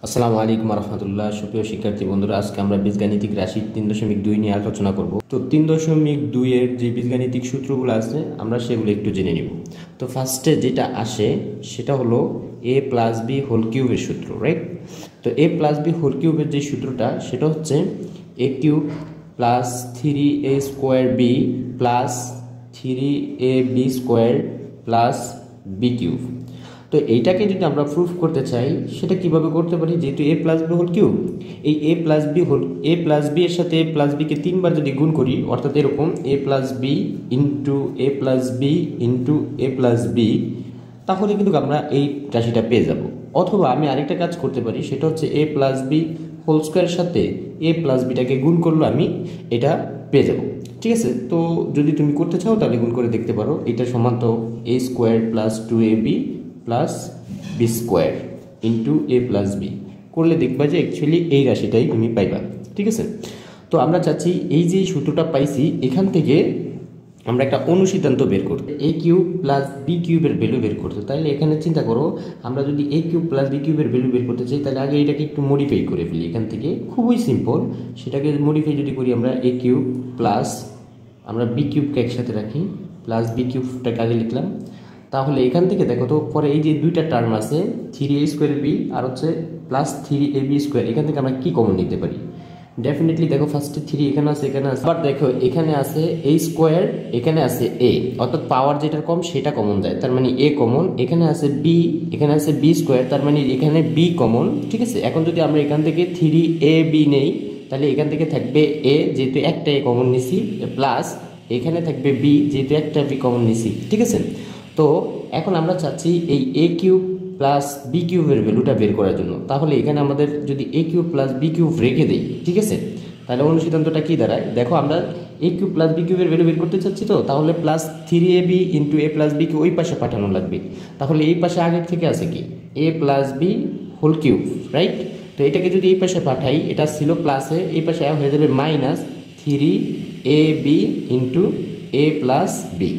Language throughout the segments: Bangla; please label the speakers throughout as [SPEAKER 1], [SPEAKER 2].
[SPEAKER 1] আসসালামু আলাইকুম রহমতুল্লাহ। সুপ্রিয় শিক্ষার্থী বন্ধুরা, আজকে আমরা বীজগাণিতিক রাশি 3.2 নিয়ে আলোচনা করব। তো 3.2 এর যে বীজগাণিতিক সূত্রগুলো আছে আমরা সেগুলো একটু জেনে নিব। তো ফার্স্টে যেটা আসে সেটা হলো a প্লাস বি হোল কিউবের সূত্র, রাইট? তো a প্লাস বি হোল কিউবের যে সূত্রটা সেটা হচ্ছে a cube plus 3a square B plus 3ab square plus B cube. তো এইটাকে যদি আমরা প্রুফ করতে চাই সেটা কিভাবে করতে পারি, যেহেতু a plus B whole cube, এই এ প্লাস বি এর সাথে এ প্লাস বিকে 3বার যদি গুণ করি, অর্থাৎ এরকম এ plus B into a plus B into a plus B, তাহলে কিন্তু আমরা এই রাশিটা পেয়ে যাব। অথবা আমি আরেকটা কাজ করতে পারি, সেটা হচ্ছে এ প্লাস বি হোল স্কোয়ারের সাথে এ প্লাস বিটাকে গুণ করলে আমি এটা পেয়ে যাব। ঠিক আছে, তো যদি তুমি করতে চাও তাহলে গুণ করে দেখতে পারো। এটা সমান তো a square plus 2ab plus B square into a plus b করলে দেখবা যে অ্যাকচুয়ালি এই রাশিটাই তুমি পাইবা। ঠিক আছে, তো আমরা চাচ্ছি এই যে সূত্রটা পাইছি এখান থেকে আমরা একটা অনুসিদ্ধান্ত বের করতে, এ কিউব প্লাস বি কিউবের ভ্যালু বের করতে। তাহলে এখানে চিন্তা করো, আমরা যদি এ কিউব প্লাস বি কিউবের ভ্যালু বের করতে চাই তাহলে আগে এটাকে একটু মডিফাই করে ফেলি। এখান থেকে খুবই সিম্পল, সেটাকে মডিফাই যদি করি আমরা এ কিউব প্লাস, আমরা বি কিউবকে একসাথে রাখি, প্লাস বি কিউবটাকে আগে লিখলাম। তাহলে এখান থেকে দেখো তো পরে এই যে দুইটা টার্ম আছে 3a স্কোয়ার বি আর হচ্ছে প্লাস 3ab স্কোয়ার, এখান থেকে আমরা কি কমন নিতে পারি? ডেফিনেটলি দেখো ফার্স্টে 3 এখানে আছে, এখানে আছে, বাট দেখো এখানে আছে a স্কোয়ার, এখানে আছে a, অর্থাৎ পাওয়ার যেটা কম সেটা কমন যায়, তার মানে a কমন। এখানে আছে b, এখানে আছে b স্কোয়ার, তার মানে এখানে b কমন। ঠিক আছে, এখন যদি আমরা এখান থেকে 3ab নেই তাহলে এখান থেকে থাকবে a, যেহেতু একটা a কমন নিছি, প্লাস এখানে থাকবে b, যেহেতু একটা b কমন নিছি। ঠিক আছে, তো এখন আমরা চাচ্ছি এই এ কিউব প্লাস বি কিউবের ভ্যালুটা বের করার জন্য। তাহলে এখানে আমাদের যদি এ কিউব প্লাস বি কিউব রেখে দেই, ঠিক আছে, তাহলে অনুসিদ্ধান্তটা কী দাঁড়ায়? দেখো আমরা এ কিউব প্লাস বি কিউবের ভ্যালু বের করতে চাচ্ছি, তো তাহলে plus 3ab into a plus বিকে ওই পাশে পাঠানো লাগবে। তাহলে এই পাশে আগের থেকে আছে কি এ plus B whole cube, right? তো এটাকে যদি এই পাশে পাঠাই, এটা ছিল প্লাসে, এই পাশে হয়ে যাবে minus 3ab into a plus B.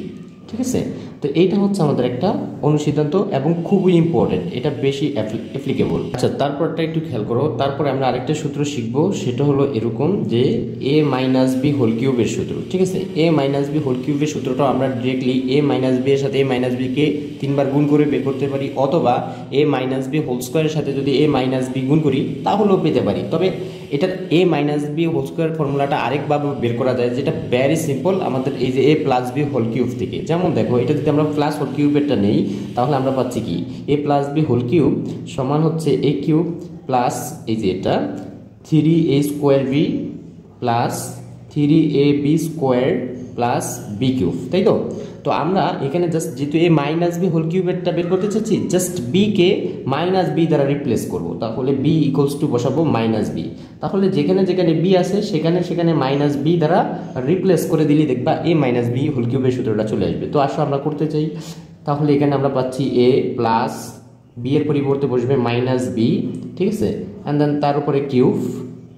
[SPEAKER 1] ঠিক আছে, তো এইটা হচ্ছে আমাদের একটা অনুসিদ্ধান্ত এবং খুবই ইম্পর্টেন্ট, এটা বেশি অ্যাপ্লিকেবল। আচ্ছা, তারপরটা একটু খেয়াল করো। তারপরে আমরা আরেকটা সূত্র শিখবো, সেটা হলো এরকম যে এ মাইনাস বি হোল কিউবের সূত্র। ঠিক আছে, এ মাইনাস বি হোল কিউবের সূত্রটা আমরা ডিরেক্টলি এ মাইনাস বি এর সাথে এ মাইনাস বিকে 3বার গুণ করে বের করতে পারি, অথবা এ মাইনাস বি হোল স্কোয়ারের সাথে যদি এ মাইনাস বি গুণ করি তাহলেও পেতে পারি। তবে এটার এ মাইনাস বি হোল স্কোয়ার ফর্মুলাটা আরেকভাবে বের করা যায়, যেটা ভ্যারি সিম্পল, আমাদের এই যে এ প্লাস বি হোল কিউব থেকে। যেমন দেখো, এটা যদি আমরা প্লাস হোল কিউবেরটা নেই তাহলে আমরা পাচ্ছি কি এ প্লাস বি হোল কিউব সমান হচ্ছে এ কিউব প্লাস এই যে এটা 3a square B plus 3ab square plus B cube, তাই তো? তো আমরা এখানে জাস্ট যেহেতু এ মাইনাস বি হোল কিউবেরটা বের করতে চাচ্ছি, জাস্ট বি কে মাইনাস বি দ্বারা রিপ্লেস করব। তাহলে বি ইকুয়ালস টু বসাবো মাইনাস বি। তাহলে যেখানে যেখানে বি আছে সেখানে সেখানে মাইনাস বি দ্বারা রিপ্লেস করে দিলে দেখবা এ মাইনাস বি হোল কিউবের সূত্রটা চলে আসবে। তো আসলে আমরা করতে চাই, তাহলে এখানে আমরা পাচ্ছি এ প্লাস বি এর পরিবর্তে বসবে মাইনাস বি। ঠিক আছে, অ্যান্ড দেন তার উপরে কিউব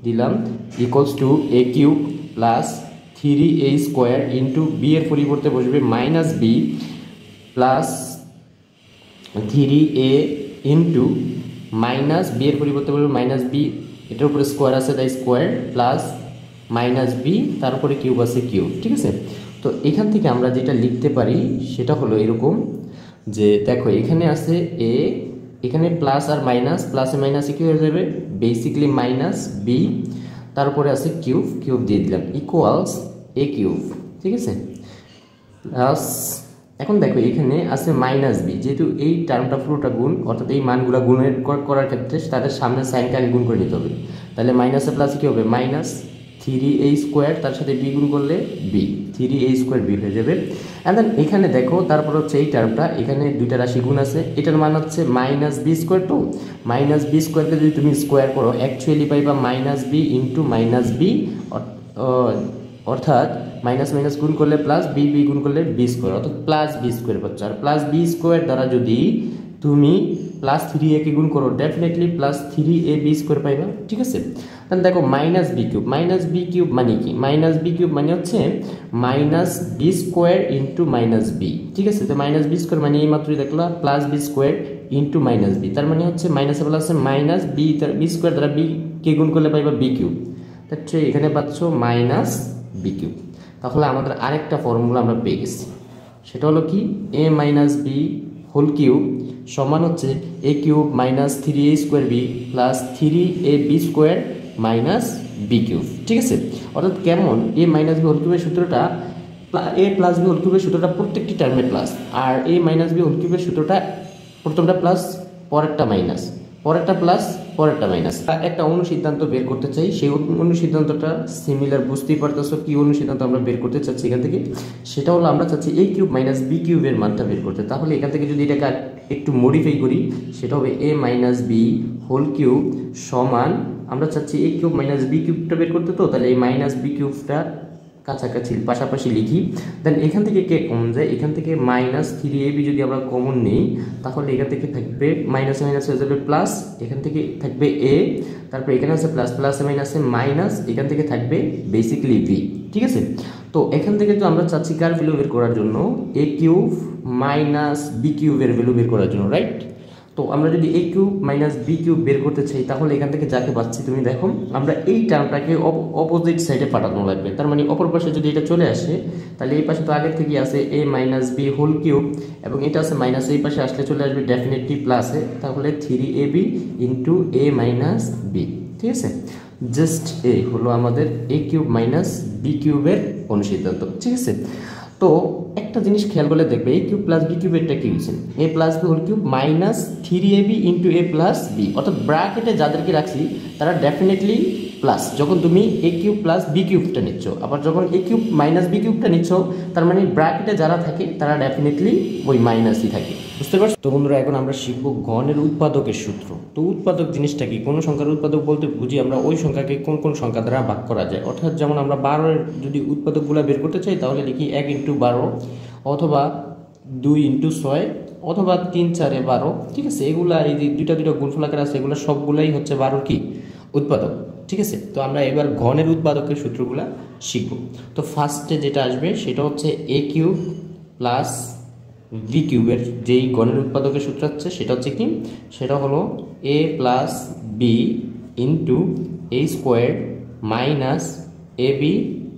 [SPEAKER 1] দিলাম equals to A cube plus 3a square into B এর পরিবর্তে বসবে minus B plus 3a into minus B এর পরিবর্তে বসবে মাইনাস বি, এটার উপরে স্কোয়ার আছে তাই স্কোয়ার, প্লাস মাইনাস বি, তার উপরে কিউব আছে কিউব। ঠিক আছে, তো এখান থেকে আমরা যেটা লিখতে পারি সেটা হলো এরকম যে দেখো এখানে আছে এ, এখানে প্লাস আর মাইনাস, প্লাসে মাইনাসে কি হয়ে যাবে বেসিক্যালি মাইনাস বি, তারপরে আছে কিউব, কিউব দিয়ে দিলাম ইকুয়ালস এ কিউব। ঠিক আছে, প্লাস এখন দেখো এখানে আছে মাইনাস বি, যেহেতু এই টার্মটা পুরোটা গুণ, অর্থাৎ এই মানগুলো গুণের করার ক্ষেত্রে তাদের সামনে সাইনকে আগে গুণ করে নিতে হবে। তাহলে মাইনাসে প্লাসে কী হবে মাইনাস 3a স্কোয়ার, তার সাথে বি গুণ করলে বি, 3a স্কোয়ার বি হয়ে যাবে। অ্যান্ড দেন এখানে দেখো তারপর হচ্ছে এই টার্মটা, এখানে দুইটা রাশি গুণ আছে, এটার মান হচ্ছে minus B square to minus b স্কোয়ারকে যদি তুমি স্কোয়ার করো অ্যাকচুয়ালি পাইবা minus B into minus b, অর্থাৎ মাইনাস মাইনাস গুণ করলে প্লাস, বি বি গুণ করলে বি স্কোয়ার, অর্থাৎ প্লাস বি স্কোয়ার পাচ্ছ। আর প্লাস বি স্কোয়ার দ্বারা যদি তুমি প্লাস 3a কে গুণ করো, ডেফিনেটলি প্লাস 3ab স্কোয়ার পাইবা, ঠিক আছে। তাহলে দেখো minus B cube, minus B cube মানে কি, মাইনাস বি কিউব মানে হচ্ছে minus B square into minus B, ঠিক আছে। তো মাইনাস বি স্কোয়ার মানে এই মাত্রই দেখলা plus B square into minus B, তার মানে হচ্ছে মাইনাসে বলা আছে মাইনাস বি, তার বি স্কোয়ার দ্বারা বি কে গুণ করলে পাইবা বি কিউব, তাহলে এখানে পাচ্ছ মাইনাস বি কিউব। তাহলে আমাদের আরেকটা ফর্মুলা আমরা পেয়ে গেছি, সেটা হলো কি a minus B whole cube সমান হচ্ছে এ cube minus 3a square B plus 3ab square minus B cube, ঠিক আছে। অর্থাৎ কেমন, এ মাইনাস বি হোল কিউবের সূত্রটা এ প্লাস বি হোল কিউবের সূত্রটা প্রত্যেকটি টার্মে প্লাস, আর এ মাইনাস বি হোল কিউবের সূত্রটা প্রথমটা প্লাস পরেরটা মাইনাস, পরেরটা প্লাস পরেরটা মাইনাস। একটা অনুসিদ্ধান্ত বের করতে চাই, সেই অনুসিদ্ধান্তটা সিমিলার বুঝতেই পারতেছো কি অনুসিদ্ধান্ত আমরা বের করতে চাচ্ছি এখান থেকে, সেটা হলো আমরা চাচ্ছি এ কিউব মাইনাস বি কিউবের মানটা বের করতে। তাহলে এখান থেকে যদি এটাকে একটু মডিফাই করি, সেটা হবে এ মাইনাস বি হোল কিউব সমান, আমরা চাচ্ছি এ কিউব মাইনাস বি কিউবটা বের করতে, তো তাহলে এই মাইনাস বি কিউবটা কাছাকাছি পাশাপাশি লিখি, দেন এখান থেকে কে কমন যায়, এখান থেকে মাইনাস 3ab যদি আমরা কমন নিই, তাহলে এখান থেকে থাকবে মাইনাস মাইনাস হয়ে যাবে প্লাস, এখান থেকে থাকবে এ, তারপর এখানে আছে প্লাস, প্লাসে মাইনাসে মাইনাস, এখান থেকে থাকবে বেসিক্যালি ভি, ঠিক আছে। তো এখান থেকে তো আমরা চাচ্ছি কার ভ্যালু বের করার জন্য, এ কিউব মাইনাস বি কিউবের ভ্যালু বের করার জন্য, রাইট। তো আমরা যদি এ কিউব মাইনাস বি কিউব বের করতে চাই, তাহলে এখান থেকে যাকে পাচ্ছি তুমি দেখো, আমরা এই টার্মটাকে অপোজিট সাইডে পাঠানো লাগবে, তার মানে অপর পাশে যদি এটা চলে আসে, তাহলে এই পাশে তো আগের থেকে আছে এ মাইনাস বি হোল কিউব, এবং এটা আছে মাইনাস, এই পাশে আসলে চলে আসবে ডেফিনেটলি প্লাসে, তাহলে 3ab ইন্টু এ মাইনাস বি, ঠিক আছে। জাস্ট এ হলো আমাদের এ কিউব মাইনাস বি কিউবের অনুসিদ্ধান্ত, ঠিক আছে। তো একটা জিনিস খেয়াল করলে দেখবে এ কিউব প্লাস বি কিউবেরটা কি হয়েছে, a plus B whole cube minus 3ab into a plus B, অর্থাৎ ব্র্যাকেটে যাদেরকে রাখছি তারা ডেফিনেটলি প্লাস যখন তুমি এ কিউব প্লাস বি কিউবটা নিচ্ছ, আবার যখন এ কিউব মাইনাস বি কিউবটা নিচ্ছ, তার মানে ব্র্যাকেটে যারা থাকে তারা ডেফিনেটলি ওই মাইনাসই থাকে, বুঝতে পারছো। তো বন্ধুরা এখন আমরা শিখবো গণের উৎপাদকের সূত্র। তো উৎপাদক জিনিসটা কি, কোনো সংখ্যার উৎপাদক বলতে বুঝি আমরা ওই সংখ্যাকে কোন কোন সংখ্যা দ্বারা ভাগ করা যায়, অর্থাৎ যেমন আমরা 12-এর যদি উৎপাদকগুলো বের করতে চাই, তাহলে লিখি 1 ইন্টু 12 অথবা 2 ইন্টু 6 অথবা 3 4 12, ঠিক আছে। এগুলা এই যে দুইটা গুণফল আকারে আছে, এগুলো সবগুলাই হচ্ছে 12 কি উৎপাদক, ঠিক আছে। তো আমরা এবার ঘনের উৎপাদকের সূত্রগুলো শিখব। তো ফার্স্টে যেটা আসবে সেটা হচ্ছে এ কিউব প্লাস ভি কিউবের যেই ঘনের উৎপাদকের সূত্র হচ্ছে সেটা হচ্ছে কি, সেটা হলো এ plus B into A square minus A B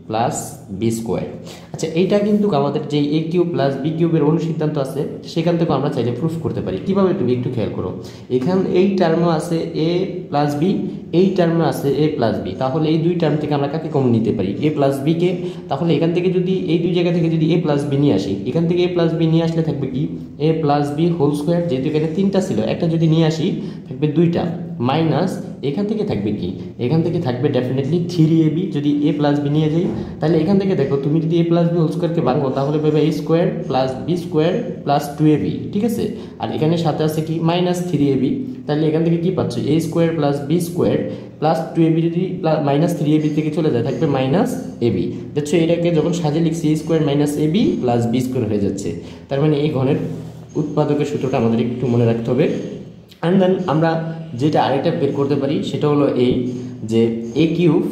[SPEAKER 1] plus B square. আচ্ছা, এইটা কিন্তু আমাদের যে এ কিউব প্লাস বি কিউবের অনুসিদ্ধান্ত আছে সেখান থেকে আমরা চাইলে প্রুফ করতে পারি। কিভাবে তুমি একটু খেয়াল করো, এখান এই টার্মও আছে এ প্লাস বি, এই টার্মে আছে এ প্লাস বি, তাহলে এই দুই টার্ম থেকে আমরা কাকে কমন নিতে পারি, এ প্লাস বি কে। তাহলে এখান থেকে যদি এই দুই জায়গা থেকে যদি এ প্লাস বি নিয়ে আসি, এখান থেকে এ প্লাস বি নিয়ে আসলে থাকবে কি এ প্লাস বি হোল স্কোয়ার, যেহেতু এখানে 3টা ছিল, একটা যদি নিয়ে আসি থাকবে 2টা, মাইনাস এখান থেকে থাকবে কি, এখান থেকে থাকবে ডেফিনেটলি 3ab। যদি এ প্লাস বি নিয়ে যাই, তাহলে এখান থেকে দেখো তুমি যদি এ প্লাস বি হোল স্কোয়ারকে ভাঙো, তাহলে পাবে a square plus B square plus 2ab, ঠিক আছে। আর এখানে সাথে আছে কি মাইনাস 3ab, তাহলে এখান থেকে কি পাচ্ছ a square plus B square plus 2ab, যদি মাইনাস 3ab থেকে চলে যায় থাকবে মাইনাস ab। দেখছো এটাকে যখন সাজে লিখছি a square minus ab plus B square হয়ে যাচ্ছে, তার মানে এই ঘনের উৎপাদকের সূত্রটা আমাদের একটু মনে রাখতে হবে। অ্যান্ড দেন আমরা যেটা আরেকটা বের করতে পারি সেটা হলো এই যে এ কিউব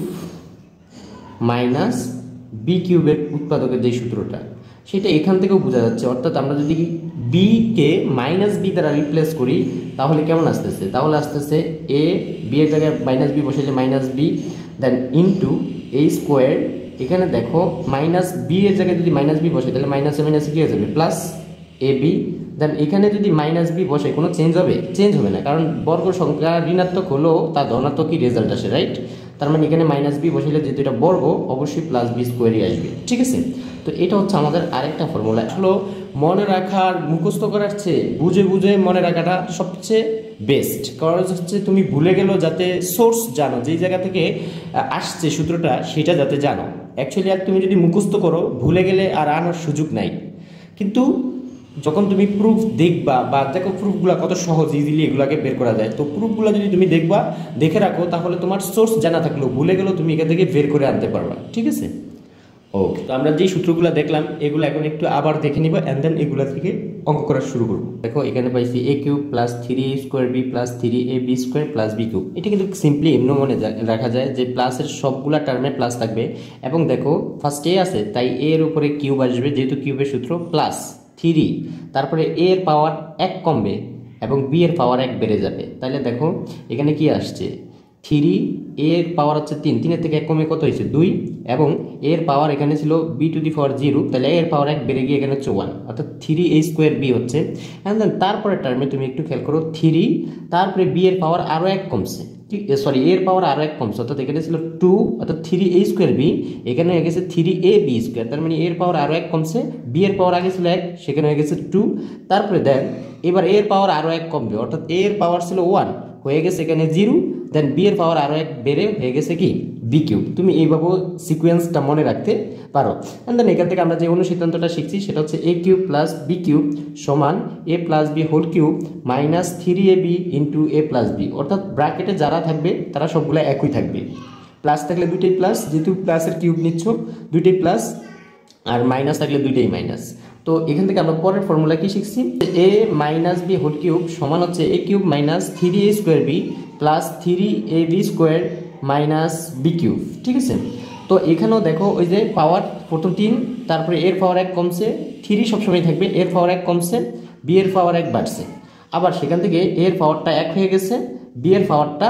[SPEAKER 1] মাইনাস বি কিউবের উৎপাদকের যে সূত্রটা সেটা এখান থেকেও বোঝা যাচ্ছে। অর্থাৎ আমরা যদি বি কে মাইনাস বি দ্বারা রিপ্লেস করি তাহলে কেমন আসতেছে, তাহলে আসতেছে এ বি এর জায়গায় মাইনাস বি বসাইলে মাইনাস বি, দেন ইন্টু এ স্কোয়ার, এখানে দেখো মাইনাস বি এর জায়গায় যদি মাইনাস বি বসে তাহলে মাইনাসে মাইনাসে কি হয়ে যাবে প্লাস এ বি, দেন এখানে যদি মাইনাস বি বসে কোনো চেঞ্জ হবে, চেঞ্জ হবে না, কারণ বর্গ সংখ্যা ঋণাত্মক হলেও তা ধনাত্মকই রেজাল্ট আসে, রাইট। তার মানে এখানে মাইনাস বি বসাইলে যেহেতু এটা বর্গ অবশ্যই প্লাস বি স্কোয়ারই আসবে, ঠিক আছে। তো এটা হচ্ছে আমাদের আরেকটা ফর্মুলা। আসলে মনে রাখার মুখস্থ করার চেয়ে বুঝে বুঝে মনে রাখাটা সবচেয়ে বেস্ট, কারণ হচ্ছে তুমি ভুলে গেলেও যাতে সোর্স জানো, যেই জায়গা থেকে আসছে সূত্রটা সেটা যাতে জানো। অ্যাকচুয়ালি আর তুমি যদি মুখস্থ করো ভুলে গেলে আর আনার সুযোগ নাই, কিন্তু যখন তুমি প্রুফ দেখবা বা দেখো প্রুফগুলো কত সহজ ইজিলি এগুলাকে বের করা যায়, তো প্রুফগুলো যদি তুমি দেখবা দেখে রাখো তাহলে তোমার সোর্স জানা থাকলেও ভুলে গেলেও তুমি এখান থেকে বের করে আনতে পারবা, ঠিক আছে। ওকে, তো আমরা যেই সূত্রগুলো দেখলাম এগুলো এখন একটু আবার দেখে নিব, অ্যান্ড দেন এগুলো থেকে অঙ্ক করা শুরু করব। দেখো এখানে পাইছি a cube plus 3a square b plus 3ab square plus b cube. এটা কিন্তু সিম্পলি এমনি মনে রাখা যায় যে প্লাসের সবগুলা টার্মে প্লাস থাকবে, এবং দেখো ফার্স্ট a আছে তাই a এর উপরে কিউব আসবে, যেহেতু কিউবের সূত্র প্লাস 3, তারপরে a এর পাওয়ার 1 কমবে এবং b এর পাওয়ার 1 বেড়ে যাবে। তাহলে দেখো এখানে কি আসছে, 3 এর পাওয়ার হচ্ছে 3, 3 থেকে 1 কমে কত হয়েছে 2, এবং এর পাওয়ার এখানে ছিল b টু দি পাওয়ার 0, তাহলে এর পাওয়ার 1 বেড়ে গিয়ে এখানে হচ্ছে 1, অর্থাৎ 3a স্কোয়ার b হচ্ছে। অ্যান্ড দেন তারপরে টার্মে তুমি একটু খেয়াল করো 3, তারপরে b এর পাওয়ার আরও 1 কমছে, সরি এর পাওয়ার আরও 1 কমছে, অর্থাৎ এখানে ছিল 2, অর্থাৎ 3a স্কোয়ার b, এখানে হয়ে গেছে 3ab স্কোয়ার, তার মানে এর পাওয়ার আরও 1 কমছে, b এর পাওয়ার আগে ছিল 1, সেখানে হয়ে গেছে 2, তারপরে দেন এবার এর পাওয়ার আরও 1 কমবে, অর্থাৎ এর পাওয়ার ছিল 1, হয়ে গেছে এখানে 0, দেন বি এর পাওয়ার আরও 1 বেড়ে হয়ে গেছে কি বি কিউব। তুমি এইভাবে সিকোয়েন্সটা মনে রাখতে পারো। অ্যান্ড দেন এখান থেকে আমরা যে অনুসিদ্ধান্তটা শিখছি সেটা হচ্ছে a cube plus B cube সমান a plus B whole cube minus 3ab into a plus B, অর্থাৎ ব্র্যাকেটে যারা থাকবে তারা সবগুলো একই থাকবে, প্লাস থাকলে দুইটাই প্লাস, যেহেতু প্লাসের কিউব নিচ্ছ দুইটাই প্লাস, আর মাইনাস থাকলে দুইটাই মাইনাস। তো এখান থেকে আমরা পরের ফর্মুলা কি শিখছি, a minus B whole cube সমান হচ্ছে a cube minus 3a square B plus 3ab square minus B cube. ঠিক আছে, তো এখানেও দেখো ওই যে পাওয়ার প্রথম 3, তারপরে এর পাওয়ার 1 কমছে, 3 সবসময় থাকবে, এর পাওয়ার 1 কমছে, বি এর পাওয়ার 1 বাড়ছে, আবার সেখান থেকে এর পাওয়ারটা 1 হয়ে গেছে, বি এর পাওয়ারটা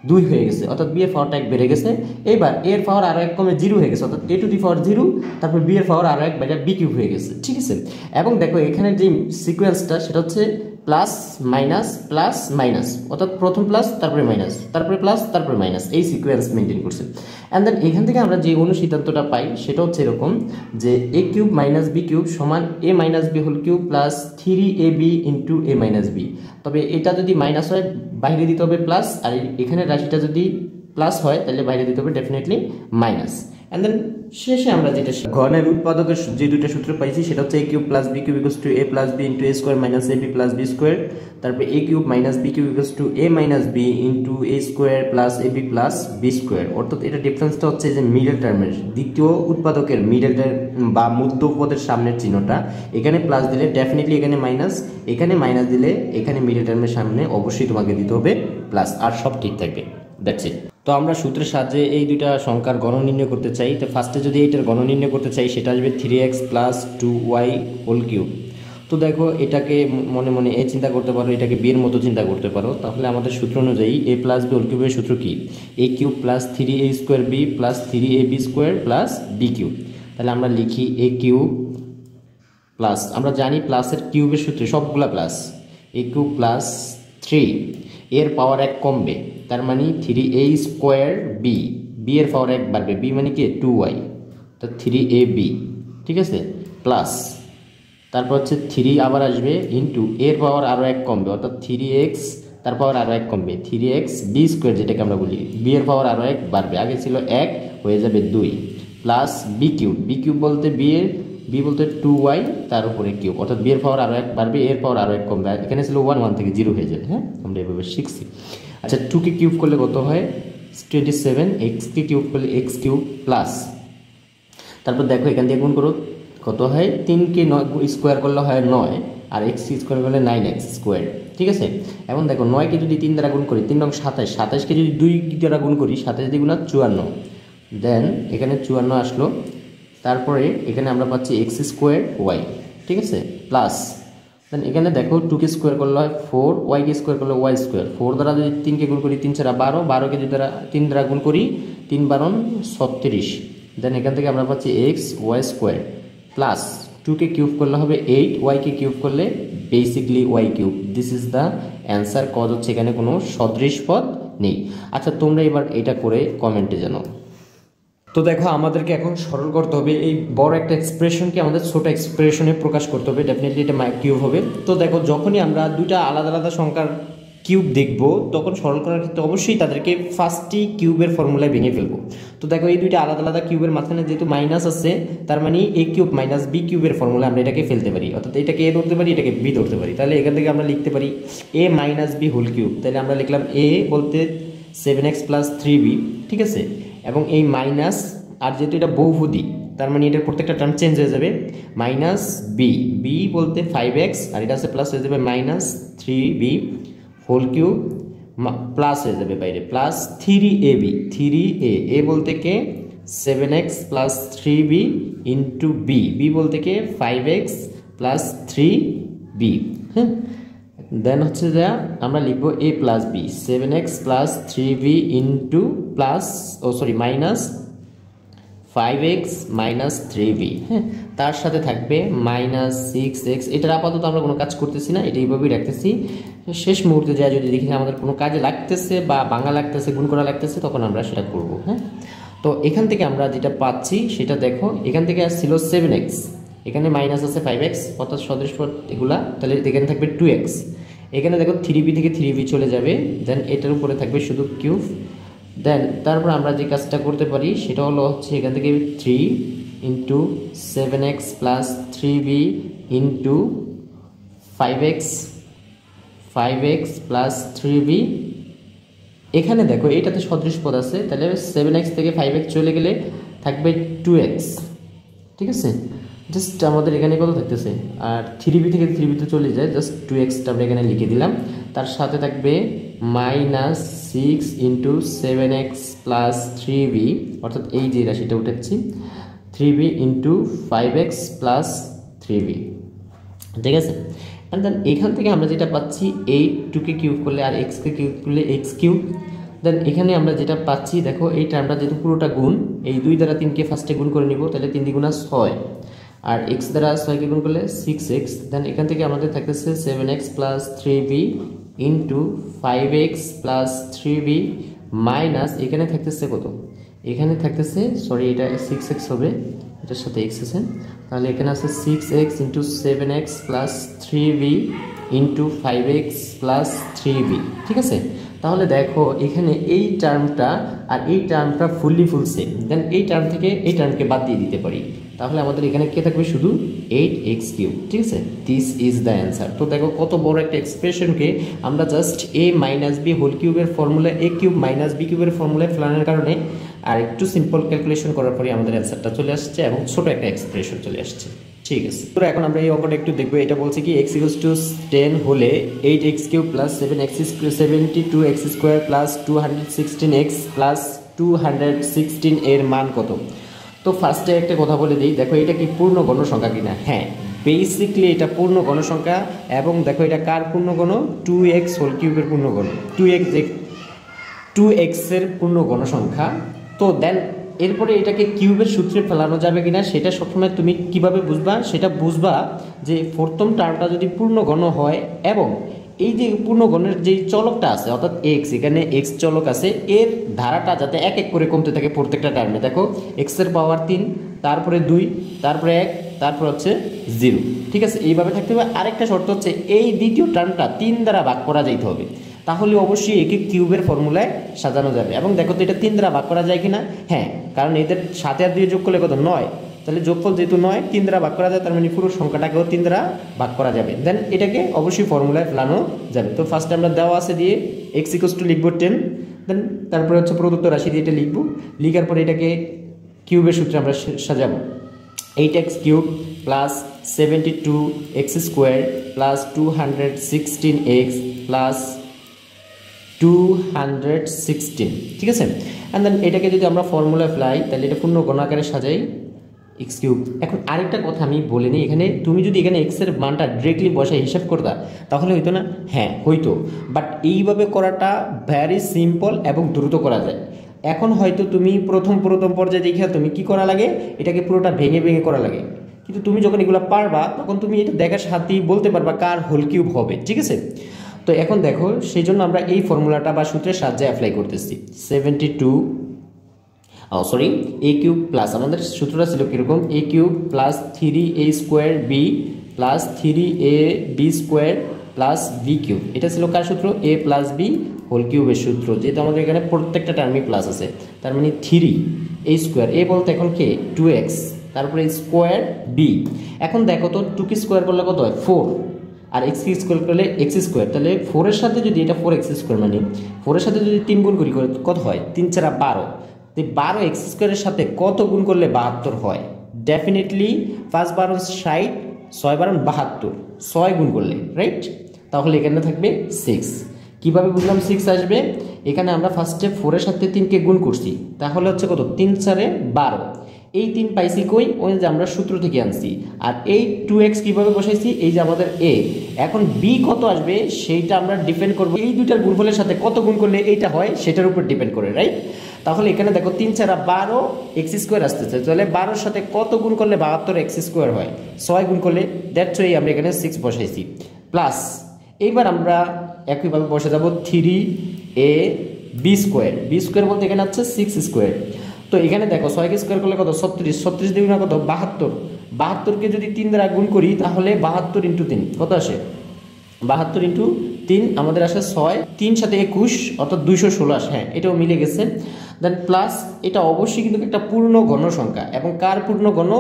[SPEAKER 1] 2 হয়ে গেছে, অর্থাৎ বি এর পাওয়ারটা 1 বেড়ে গেছে, এবার এর পাওয়ার আরও 1 কমে 0 হয়ে গেছে, অর্থাৎ a টু দি পাওয়ার 0, তারপর বি এর পাওয়ার আরও 1 বেড়ে বি কিউব হয়ে গেছে। ঠিক আছে, এবং দেখো এখানে যে সিকোয়েন্সটা সেটা হচ্ছে প্লাস মাইনাস, অর্থাৎ প্রথম প্লাস তারপরে মাইনাস, তারপরে প্লাস তারপরে মাইনাস, এই সিকোয়েন্স মেনটেন করছে। অ্যান্ড দেন এখান থেকে আমরা যে অনুসিদ্ধান্তটা পাই সেটা হচ্ছে এরকম যে a cube minus B cube সমান a minus B whole cube plus 3ab into a minus B. তবে এটা যদি মাইনাস হয় বাইরে দিতে হবে প্লাস, আর এখানে রাশিটা যদি প্লাস হয় তাহলে বাইরে দিতে হবে ডেফিনেটলি মাইনাস। অ্যান্ড দেন শেষে আমরা যেটা ঘনের উৎপাদকের যে দুটো সূত্র পাইছি সেটা হচ্ছে a cube plus B cube equals to a plus B into a square minus ab plus B square, তারপরে a cube minus B cube equals to a minus B into a square plus ab plus B square. অর্থাৎ এটা ডিফারেন্সটা হচ্ছে যে মিডল টার্মের দ্বিতীয় উৎপাদকের মিডল বা মধ্যপদের সামনের চিহ্নটা, এখানে প্লাস দিলে ডেফিনেটলি এখানে মাইনাস, এখানে মাইনাস দিলে এখানে মিডল টার্মের সামনে অবশ্যই তোমাকে দিতে হবে প্লাস, আর সব ঠিক থাকবে। That's it. তো আমরা সূত্রের সাহায্যে এই দুইটা সংখ্যার গণ নির্ণয় করতে চাই। তো ফার্স্টে যদি এইটার গণ নির্ণয় করতে চাই সেটা আসবে 3x plus 2y whole cube. তো দেখো এটাকে মনে মনে এ চিন্তা করতে পারো, এটাকে বি এর মতো চিন্তা করতে পারো, তাহলে আমাদের সূত্র অনুযায়ী a প্লাস বি হোল কিউবের সূত্র কি, a cube plus 3a square B plus 3ab square plus B cube. তাহলে আমরা লিখি a কিউব প্লাস, আমরা জানি প্লাসের কিউবের সূত্রে সবগুলা প্লাস, a কিউব প্লাস 3, এর পাওয়ার 1 কমবে, তার মানে 3a স্কোয়ার বি, বি এর পাওয়ার 1 বাড়বে, বি মানে কি 2y, তো 3ab। ঠিক আছে, প্লাস তারপর হচ্ছে 3 আবার আসবে ইন্টু এর পাওয়ার আরও 1 কমবে, অর্থাৎ 3x, তার পাওয়ার আরও 1 কমবে 3x বি স্কোয়ার, যেটাকে আমরা বলি বি এর পাওয়ার আরও 1 বাড়বে, আগে ছিল 1 হয়ে যাবে 2, প্লাস বি কিউব বলতে বি বলতে 2y তার উপরে কিউব, অর্থাৎ বি এর পাওয়ার আরও 1 বাড়বে, এর পাওয়ার আরও 1 কমবে, এখানে ছিল 1 থেকে 0 হয়ে যাবে। হ্যাঁ, আমরা এভাবে শিখছি। আচ্ছা, 2কে কিউব করলে কত হয় 27, এক্সকে কিউব করলে এক্স কিউব প্লাস, তারপর দেখো এখান দিয়ে গুণ করো কত হয়, 3কে স্কোয়ার করলে হয় 9, আর এক্স স্কোয়ার করলে 9x স্কোয়ার। ঠিক আছে, এখন দেখো 9কে যদি 3 দ্বারা গুণ করি 3 নং 27, 27কে যদি 2 দ্বারা গুণ করি 27 দিয়ে গুণ 54, দেন এখানে 54 আসলো, তারপরে এখানে আমরা পাচ্ছি এক্স স্কোয়ার ওয়াই। ঠিক আছে, প্লাস দেন এখানে দেখো 2কে স্কোয়ার করলে হয় 4, ওয়াইকে স্কোয়ার করলে ওয়াই স্কোয়ার, 4 দ্বারা যদি 3কে গুণ করি 3 4 12, 12কে যদি 3 দ্বারা গুণ করি 3 12 36, দেন এখান থেকে আমরা পাচ্ছি এক্স ওয়াই স্কোয়ার প্লাস 2কে কিউব করলে হবে 8, ওয়াইকে কিউব করলে basically y cube. This is the answer, cause হচ্ছে এখানে কোনো সদৃশ পদ নেই। আচ্ছা, তোমরা এবার এটা করে কমেন্টে জানাও। তো দেখো আমাদেরকে এখন সরল করতে হবে, এই বড় একটা এক্সপ্রেশনকে আমাদের ছোট এক্সপ্রেশনে প্রকাশ করতে হবে, ডেফিনেটলি এটা কিউব হবে। তো দেখো যখনই আমরা দুইটা আলাদা আলাদা সংখ্যার কিউব দেখব তখন সরল করার ক্ষেত্রে অবশ্যই তাদেরকে ফার্স্টই কিউবের ফর্মুলায় ভেঙে ফেলবো। তো দেখো এই দুইটা আলাদা আলাদা কিউবের মাঝখানে যেহেতু মাইনাস আছে, তার মানে a কিউব মাইনাস বি কিউবের ফর্মুলা আমরা এটাকে ফেলতে পারি, অর্থাৎ এটাকে a ধরতে পারি, এটাকে বি ধরতে পারি। তাহলে এখান থেকে আমরা লিখতে পারি a minus B whole cube, তাহলে আমরা লিখলাম a বলতে 7x প্লাস 3b। ঠিক আছে, এবং এই মাইনাস, আর যেহেতু এটা বহুপদী তার মানে এটার প্রত্যেকটা টার্ম চেঞ্জ হয়ে যাবে, মাইনাস বি, বি বলতে 5x আর এটা আছে প্লাস হয়ে যাবে minus 3b whole cube plus হয়ে যাবে বাইরে প্লাস 3ab, 3a বলতে কে 7x plus 3b into B, B বলতে কে 5x প্লাস 3b। হ্যাঁ, দেন হচ্ছে যে আমরা লিখবো a plus B 7x plus 3b into plus minus 5x minus 3b। হ্যাঁ, তার সাথে থাকবে মাইনাস 6x। এটার আপাতত আমরা কোনো কাজ করতেছি না, এটা এইভাবেই রাখতেছি। শেষ মুহূর্তে যা যদি দেখি আমাদের কোনো কাজে লাগতেছে বা ভাঙা লাগতেছে, গুণ করা লাগতেছে, তখন আমরা সেটা করব। হ্যাঁ, তো এখান থেকে আমরা যেটা পাচ্ছি সেটা দেখো, এখান থেকে আসছিল 7x, এখানে মাইনাস আছে 5x অর্থাৎ সদৃশ পদ এগুলা, তাহলে এখানে থাকবে 2x। এখানে দেখো 3b থেকে 3b চলে যাবে, দেন এটার উপরে থাকবে শুধু কিউব। দেন তারপর আমরা যে কাজটা করতে পারি সেটা হলো হচ্ছে এখান থেকে 3 into 7x plus 3b into 5x plus 3b। এখানে দেখো এইটাতে সদৃশ পদ আছে, তাহলে 7x থেকে 5x চলে গেলে থাকবে 2x। ঠিক আছে, জাস্ট আমাদের এখানে কত থাকতেছে, আর 3b থেকে 3b তে চলে যায়, জাস্ট 2xটা আমরা এখানে লিখে দিলাম। তার সাথে থাকবে minus 6 into 7x plus 3b, অর্থাৎ এই যে রাশিটা উঠাচ্ছি 3b into 5x plus 3b। ঠিক আছে, অ্যান্ড দেন এখান থেকে আমরা যেটা পাচ্ছি 8 কিউব করলে আর এক্সকে কিউব করলে এক্স কিউব। দেন এখানে আমরা যেটা পাচ্ছি দেখো, এই টার্মটা যেহেতু পুরোটা গুণ, এই 2 দ্বারা 3কে ফার্স্টে গুণ করে নিব, তাহলে 3 দ্বিগুণা 6 আর x দ্বারা 6কে গুণ করলে 6x। দেন এখান থেকে আমাদের থাকতেছে 7x plus 3b into 5x plus 3b minus এখানে থাকতেছে কত, এখানে থাকতেছে এটা 6x হবে, এটার সাথে x আছে, তাহলে এখানে আছে 6x into 7x plus 3b into 5x plus 3b। ঠিক আছে, তাহলে দেখো এখানে এই টার্মটা আর এই টার্মটা ফুল সেম। দেন এই টার্ম থেকে এই টার্মকে বাদ দিয়ে দিতে পারি, তাহলে আমাদের এখানে কে থাকবে শুধু 8x কিউব। ঠিক আছে, দিস ইজ দ্য অ্যান্সার। তো দেখো কত বড় একটা এক্সপ্রেশনকে আমরা just a minus B whole কিউবের formula a cube minus b কিউবের ফর্মুলায় ফেলানোর কারণে আর একটু সিম্পল ক্যালকুলেশন করার পরে আমাদের অ্যান্সারটা চলে আসছে এবং ছোট একটা এক্সপ্রেশন চলে আসছে। ঠিক আছে, তো এখন আমরা এই অঙ্কটা একটু দেখবো। এটা বলছে কি x ইকুয়ালস টু 10 হলে 8x cube plus 72x square plus 216x plus 216 এর মান কত। তো ফার্স্টে একটা কথা বলে দিই, দেখো এটা কি পূর্ণ গণসংখ্যা কিনা। হ্যাঁ, বেসিকলি এটা পূর্ণ গণসংখ্যা, এবং দেখো এটা কার পূর্ণ গণ, 2x হোল কিউবের পূর্ণ গণ, 2x এর পূর্ণ গণসংখ্যা। তো দেন এরপরে এটাকে কিউবের সূত্রে ফেলানো যাবে কিনা সেটা সবসময় তুমি কিভাবে বুঝবা, সেটা বুঝবা যে প্রথম টার্মটা যদি পূর্ণ গণ হয় এবং এই যে পূর্ণ গণের যে চলকটা আছে অর্থাৎ এক্স, এখানে এক্স চলক আছে, এর ধারাটা যাতে এক এক করে কমতে থাকে প্রত্যেকটা টার্মে। দেখো এক্সের পাওয়ার 3, তারপরে 2, তারপরে 1, তারপর হচ্ছে 0। ঠিক আছে, এইভাবে থাকতে হবে। আরেকটা শর্ত হচ্ছে এই দ্বিতীয় টার্মটা 3 দ্বারা ভাগ করা যাইতে হবে, তাহলে অবশ্যই একে কিউবের ফর্মুলায় সাজানো যাবে। এবং দেখো তো এটা 3 দ্বারা ভাগ করা যায় কিনা, হ্যাঁ, কারণ এদের সাথে আর 2 যোগ করলে কত 9, তাহলে যোগফল যেহেতু 9 3 দ্বারা ভাগ করা যায়, তার মানে পুরো সংখ্যাটাকেও 3 দ্বারা ভাগ করা যাবে। দেন এটাকে অবশ্যই ফর্মুলায় ফেলানো যাবে। তো ফার্স্টে আমরা দেওয়া আছে দিয়ে x ইকুয়ালস টু লিখবো 10, দেন তারপরে হচ্ছে প্রদত্ত রাশি দিয়ে এটা লিখবো, লিখার পরে এটাকে কিউবের সূত্রে আমরা সাজাবো। 8x cube plus 72x square plus 216x plus 216। ঠিক আছে, অ্যান্ড দেন এটাকে যদি আমরা ফর্মুলা ফেলাই তাহলে এটা পূর্ণ গণাকারে সাজাই x কিউব। এখন আরেকটা কথা আমি বলে নিই, এখানে তুমি যদি এখানে x এর মানটা ডিরেক্টলি বসায় হিসাব করতা তাহলে হইতো না, হ্যাঁ হইতো, বাট এইভাবে করাটা ভ্যারি সিম্পল এবং দ্রুত করা যায়। এখন হয়তো তুমি প্রথম পর্যায়ে দেখে তুমি কি করা লাগে, এটাকে পুরোটা ভেঙে করা লাগে, কিন্তু তুমি যখন এগুলো পারবা তখন তুমি এটা দেখার সাথেই বলতে পারবা কার হোল কিউব হবে। ঠিক আছে, তো এখন দেখো সেই জন্য আমরা এই ফর্মুলাটা বা সূত্রের সাহায্যে অ্যাপ্লাই করতেছি। 72 a কিউব প্লাস আমাদের সূত্রটা ছিল কীরকম, a cube plus 3a square b plus 3ab square plus b cube. এটা ছিল কার সূত্র, a প্লাস b হোল কিউবের সূত্র। যেহেতু আমাদের এখানে প্রত্যেকটা টার্মই প্লাস আছে, তার মানে 3a স্কোয়ার, a বলতে এখন কে 2x, তারপরে স্কোয়ার b। এখন দেখো তো 2 কে স্কোয়ার করলে কত হয় 4, আর x স্কোয়ার করলে x স্কোয়ার, তাহলে 4 এর সাথে যদি এটা 4x স্কোয়ার মানে 4 এর সাথে যদি 3 গুণ করি কত হয়, 3 4 12, 12x স্কোয়ারের সাথে কত গুণ করলে 72 হয়, ডেফিনেটলি 5 12 60, 6 12 72, 6 গুণ করলে, রাইট? তাহলে এখানে থাকবে 6। কিভাবে বুঝলাম 6 আসবে? এখানে আমরা ফার্স্টে 4 এর সাথে 3 কে গুণ করছি, তাহলে হচ্ছে কত, 3 4 12। এই 3 পাইছি কই? ওই যে আমরা সূত্র থেকে আনছি। আর এই 2x কিভাবে বসাইছি? এই যে আমাদের a। এখন b কত আসবে সেইটা আমরা ডিপেন্ড করব এই দুইটার গুণফলের সাথে কত গুণ করলে এইটা হয় সেটার উপর ডিপেন্ড করে, রাইট? তাহলে এখানে দেখো 3 4 12 x স্কয়ার আসতেছে, তাহলে 12 এর সাথে কত গুণ করলে 72 x স্কয়ার হয়? 6 গুণ করলে, দ্যাটস ওয়াই আমরা এখানে 6 বসাইছি। প্লাস এইবার আমরা একইভাবে বসে যাব 3ab স্কয়ার। b স্কয়ার বলতে এখানে আছে 6 স্কয়ার। তো এখানে দেখো 6 কে স্কয়ার করলে কত, 36, 36 দ্বিগুণ কত, 72। 72 কে যদি 3 দ্বারা গুণ করি তাহলে 72 × 3 কত আসে? 72 × 3 আমাদের আসে 6, 3 সাথে 21 অর্থাৎ 216 আসে। হ্যাঁ, এটাও মিলে গেছে। দেন প্লাস এটা অবশ্যই কিন্তু একটা পূর্ণ ঘন সংখ্যা, এবং কার পূর্ণ ঘন?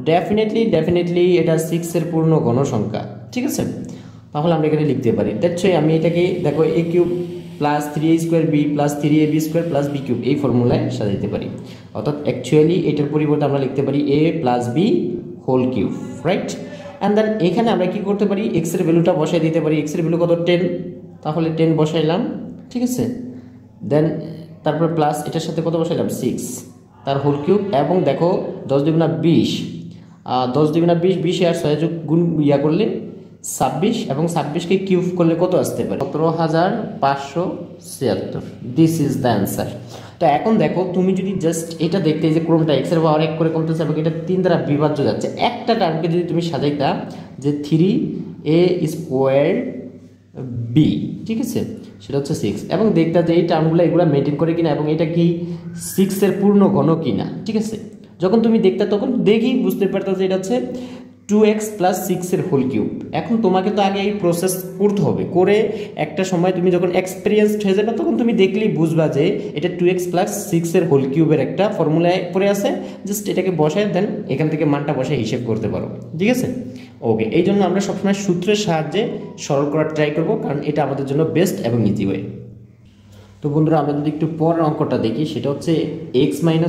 [SPEAKER 1] ডেফিনেটলি এটা 6 এর পূর্ণ ঘন সংখ্যা, ঠিক আছে? তাহলে আমরা এখানে লিখতে পারি, দ্যাটস ওয়াই আমি এটাকে দেখো a cube plus 3a square b plus 3ab square plus b cube এই ফর্মুলায় সাজাইতে পারি। অর্থাৎ অ্যাকচুয়ালি এটার পরিবর্তে আমরা লিখতে পারি a plus b whole cube, right? And then এখানে আমরা কি করতে পারি? x এর ভ্যালুটা বসাই দিতে পারি। x এর ভ্যালু কত, 10, তাহলে 10 বসাইলাম, ঠিক আছে? দেন তারপর প্লাস এটার সাথে কত বসাইলাম, 6 তার হোল কিউব। এবং দেখো 10 × 20, 10 × 20, 20 আর 6 যোগ গুণ ইয়া করলে 26, এবং 26 কে কিউব করলে কত আসতে পারে? 17576। This is the answer. তো এখন দেখো তুমি যদি জাস্ট এটা দেখতে যে ক্রমটা x এর পাওয়ার 1 করে কমতেছে এবং এটা 3 দ্বারা বিভাজ্য যাচ্ছে, একটা টার্মকে যদি তুমি সাজাইতা যে 3a স্কোয়ার b, ঠিক আছে, সেটা হচ্ছে 6, এবং দেখতা যে এই টার্মগুলো এগুলো মেনটেন করে কিনা এবং এটা কি 6 এর পূর্ণ ঘন কিনা, ঠিক আছে? যখন তুমি দেখতা তখন দেখি বুঝতে পারতা যে এটা হচ্ছে 2x প্লাস 6 এর হোল কিউব। এখন তোমাকে তো আগে এই প্রসেস করতে হবে, করে একটা সময় তুমি যখন এক্সপিরিয়েন্সড হয়ে যাবে তখন তুমি দেখলেই বুঝবা যে এটা 2x প্লাস 6 এর হোল কিউবের একটা ফর্মুলায় পড়ে আছে। জাস্ট এটাকে বসায় দেন এখান থেকে মানটা বসায় হিসেব করতে পারো, ঠিক আছে? ওকে, এই জন্য আমরা সবসময় সূত্রের সাহায্যে সরল করার ট্রাই করবো, কারণ এটা আমাদের জন্য বেস্ট এবং ইজি ওয়ে। তো বন্ধুরা আমরা যদি একটু পরের অঙ্কটা দেখি, সেটা হচ্ছে x - y =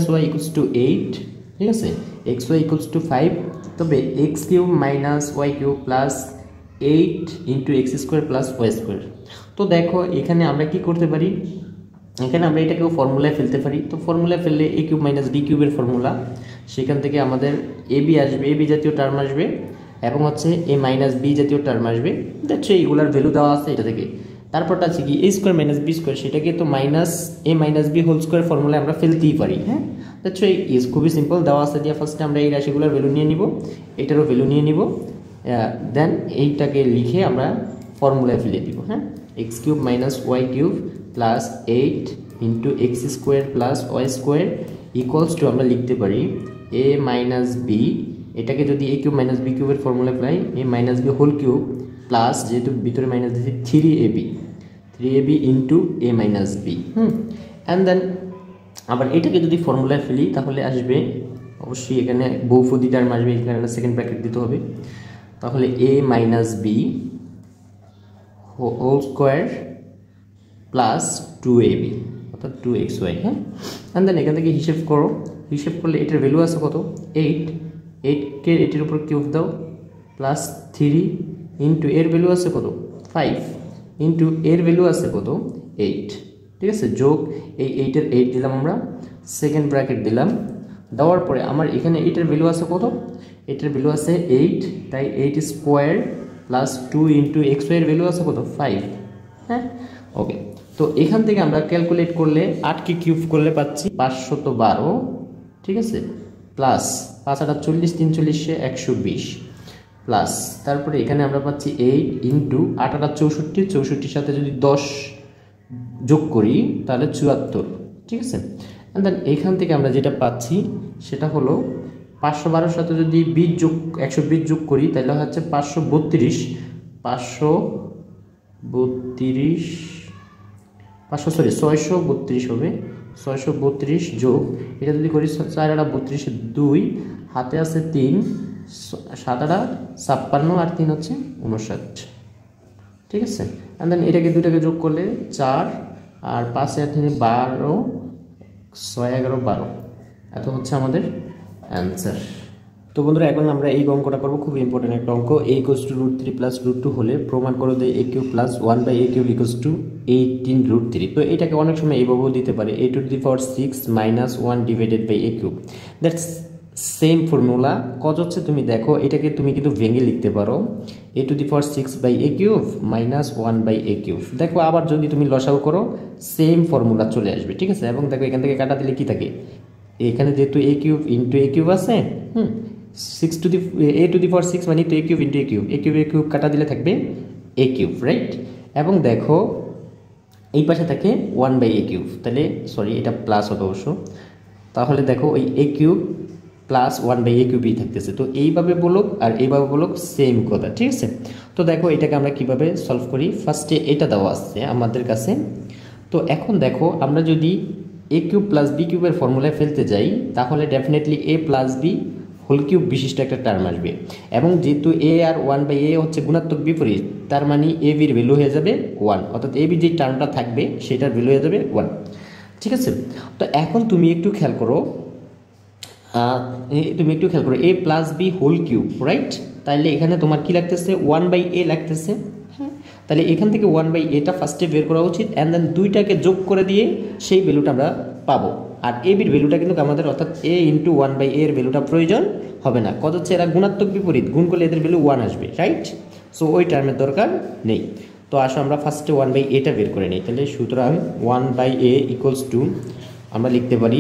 [SPEAKER 1] 8, ঠিক আছে, xy = 5, তবে x cube minus y cube plus 8 × x square plus y square. তো দেখো এখানে আমরা কি করতে পারি? এখানে আমরা এটাকেও ফর্মুলায় ফেলতে পারি। তো ফর্মুলায় ফেললে a কিউব মাইনাস b কিউবের ফর্মুলা, সেখান থেকে আমাদের ab আসবে, ab জাতীয় টার্ম আসবে, এবং হচ্ছে a মাইনাস b জাতীয় টার্ম আসবে। দেখছো এইগুলার ভ্যালু দেওয়া আছে এটা থেকে। তারপরটা আছে কি a square minus b square, সেটাকে তো minus a minus b whole square ফর্মুলায় আমরা ফেলতেই পারি। হ্যাঁ, দেখছো এই খুবই সিম্পল দেওয়া আছে। দিয়ে ফার্স্টে আমরা এই রাশিগুলোর ভ্যালু নিয়ে নিব, এটারও ভ্যালু নিয়ে নিব, দেন এইটাকে লিখে আমরা ফর্মুলায় ফেলে দিব। হ্যাঁ, X cube minus Y cube plus 8 × x square plus Y square equals to আমরা লিখতে পারি a মাইনাস b, এটাকে যদি a কিউব মাইনাস b কিউবের ফর্মুলা ফেলাই a minus b whole cube plus, যেহেতু ভিতরে মাইনাস দিচ্ছি, 3ab × a minus b। And then আবার এটাকে যদি ফর্মুলায় ফেলি তাহলে আসবে, অবশ্যই এখানে বহুপদী টার্ম আসবে, এখানে সেকেন্ড ব্র্যাকেট দিতে হবে। তাহলে a minus b whole square plus 2ab অর্থাৎ 2xy। হ্যাঁ, অ্যান্ড দেন এখান থেকে হিসেব করো, হিসেব করলে এটার ভ্যালু আছে কত, 8, 8কে এটির উপর কিউব দাও প্লাস 3 × এর ভ্যালু আছে কত, 5 × এর ভ্যালু আছে কত, 8, ঠিক আছে, যোগ এই 8-এর 8 দিলাম আমরা, সেকেন্ড ব্র্যাকেট দিলাম, দেওয়ার পরে আমার এখানে 8-এর ভ্যালু আছে কত, 8-এর ভ্যালু আছে 8, তাই 8 স্কোয়ার প্লাস 2 × xy এর ভ্যালু আছে কত, 5। হ্যাঁ, ওকে। তো এখান থেকে আমরা ক্যালকুলেট করলে 8কে কিউব করলে পাচ্ছি 512, ঠিক আছে, প্লাস 5 × 8 = 40, 3 × 40 = 120, প্লাস তারপরে এখানে আমরা পাচ্ছি 8 × 8 × 64, 64-র সাথে যদি 10 যোগ করি তাহলে 74, ঠিক আছে। অ্যান্ড দেন এইখান থেকে আমরা যেটা পাচ্ছি সেটা হলো 512-র সাথে যদি 120 যোগ করি তাহলে হচ্ছে 532 হবে, 632 যোগ এটা যদি করি 4 × 32 2, হাতে আছে 3, 7 × 56 আর 3 হচ্ছে 59, ঠিক আছে। অ্যান্ড দেন এটাকে দুটাকে যোগ করলে 4 আর 5 আর 3 12, 6 11 12, এত হচ্ছে আমাদের অ্যান্সার। তো বন্ধুরা এখন আমরা এই অঙ্কটা করবো, খুব ইম্পর্টেন্ট একটা অঙ্ক। a ইকুয়ালস টু √3 প্লাস √2 হলে প্রমাণ করো যে a cube plus 1/a cube equals to 18√3। তো এটাকে অনেক সময় এইভাবেও দিতে পারে, a to the power 6 minus 1 divided by a cube. That's same formula. Cause হচ্ছে তুমি দেখো এটাকে তুমি কিন্তু ভেঙে লিখতে পারো a to the power 6/a cube minus 1/a cube. দেখো আবার যদি তুমি লসাগু করো সেম ফর্মুলা চলে আসবে, ঠিক আছে। এবং দেখো এখান থেকে কাটা দিলে কি থাকে, এখানে যেহেতু a cube into a cube আছে, 6 to the a to the power 6 মানে তো a cube into a cube কাটা দিলে থাকবে a কিউব, রাইট। এবং দেখো এই পাশে থাকে 1/a কিউব, তাহলে সরি এটা প্লাস হবে অবশ্য, তাহলে দেখো ওই a কিউব প্লাস 1/a কিউবই থাকতেছে। তো এইভাবে বলুক আর এইভাবে বলুক সেম কথা, ঠিক আছে। তো দেখো এটাকে আমরা কিভাবে সলভ করি। ফার্স্টে এটা দেওয়া আছে আমাদের কাছে। তো এখন দেখো আমরা যদি a কিউব প্লাস b কিউবের ফর্মুলায় ফেলতে যাই তাহলে definitely a plus b whole cube বিশিষ্ট একটা টার্ম আসবে। এবং যেহেতু a আর 1/a হচ্ছে গুণাত্মক বিপরীত, তার মানে a বির ভ্যালু হয়ে যাবে 1, অর্থাৎ a বির যে টার্মটা থাকবে সেটার ভ্যালু হয়ে যাবে 1, ঠিক আছে। তো এখন তুমি একটু খেয়াল করো a plus B whole cube, right. তাহলে এখানে তোমার কি লাগতেছে 1/a লাগতেছে, হ্যাঁ। তাহলে এখান থেকে 1/aটা ফার্স্টে বের করা উচিত, অ্যান্ড দেন দুইটাকে যোগ করে দিয়ে সেই ভ্যালুটা আমরা পাবো। আর এ বির ভ্যালুটা কিন্তু আমাদের অর্থাৎ a ইন্টু 1/a এর ভ্যালুটা প্রয়োজন হবে না। কত হচ্ছে এরা গুণাত্মক বিপরীত, গুণ করলে এদের ভ্যালু 1 আসবে, রাইট। সো ওই টার্মের দরকার নেই। তো আসো আমরা ফার্স্টে 1/aটা বের করে নিই। তাহলে সুতরাং 1/a ইকুয়ালস টু আমরা লিখতে পারি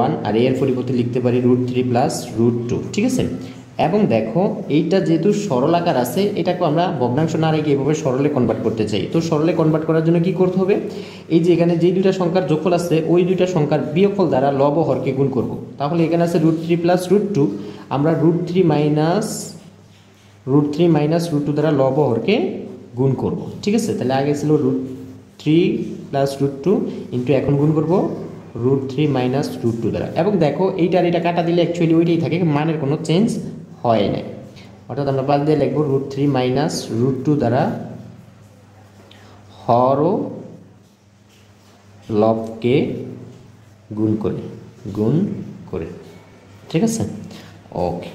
[SPEAKER 1] 1, আর এর পরিবর্তে লিখতে পারি √3 প্লাস √2, ঠিক আছে। এবং দেখো এইটা যেহেতু সরল আকার আছে, এটাকে আমরা ভগ্নাংশ না রেখে এভাবে সরলে কনভার্ট করতে চাই। তো সরলে কনভার্ট করার জন্য কি করতে হবে, এই যে এখানে যে দুইটা সংখ্যার যোগফল আছে ওই দুইটা সংখ্যার বিয়োগফল দ্বারা লব ও হরকে গুণ করব। তাহলে এখানে আছে √3 প্লাস √2, আমরা √3 মাইনাস √2 দ্বারা লব ও হরকে গুণ করব, ঠিক আছে। তাহলে আগে ছিল √3 প্লাস √2 ইন্টু এখন গুণ করব √3 মাইনাস √2 দ্বারা। এবং দেখো এইটার এটা কাটা দিলে অ্যাকচুয়ালি ওইটাই থাকে, মানের কোনো চেঞ্জ হয় না। অর্থাৎ আমরা বাদ দিয়ে লিখব √3 মাইনাস √2 দ্বারা হর ও লবকে গুণ করে, ঠিক আছে। ওকে,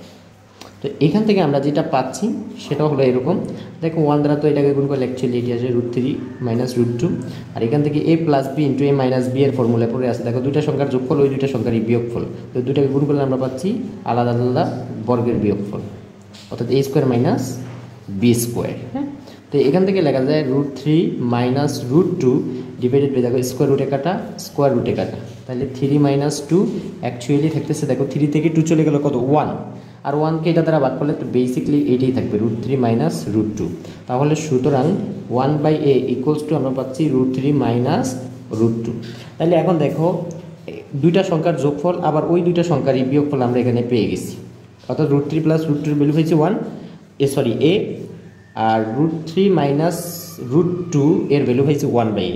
[SPEAKER 1] তো এখান থেকে আমরা যেটা পাচ্ছি সেটা হলো এরকম। দেখো 1 দ্বারা তো এটাকে গুণ করলে অ্যাকচুয়ালি এটি আসে √3 মাইনাস √2, আর এখান থেকে a plus B into a minus B এর ফর্মুলা পড়ে আছে। দেখো দুইটা সংখ্যার যোগফল ওই দুইটা সংখ্যারই বিয়োগফল, তো দুইটাকে গুণ করলে আমরা পাচ্ছি আলাদা আলাদা বর্গের বিয়োগফল, অর্থাৎ a square minus B square, হ্যাঁ। তো এখান থেকে লেখা যায় √3 মাইনাস √2 ডিভাইডেড বাই, দেখো স্কোয়ার রুটে কাটা, তাহলে 3 মাইনাস 2 অ্যাকচুয়ালি থাকতেছে, দেখো 3 থেকে 2 চলে গেল কত 1, আর 1কে এটা দ্বারা ভাগ করলে তো বেসিক্যালি এটাই থাকবে √3 মাইনাস √2। তাহলে সুতরাং 1/a ইকুয়ালস টু আমরা পাচ্ছি √3 মাইনাস √2। তাহলে এখন দেখো দুইটা সংখ্যার যোগফল আবার ওই দুইটা সংখ্যারই বিয়োগফল আমরা এখানে পেয়ে গেছি, অর্থাৎ √3 প্লাস √2 এর ভ্যালু হয়েছে a, আর √3 মাইনাস √2 এর ভ্যালু হয়েছে 1/a।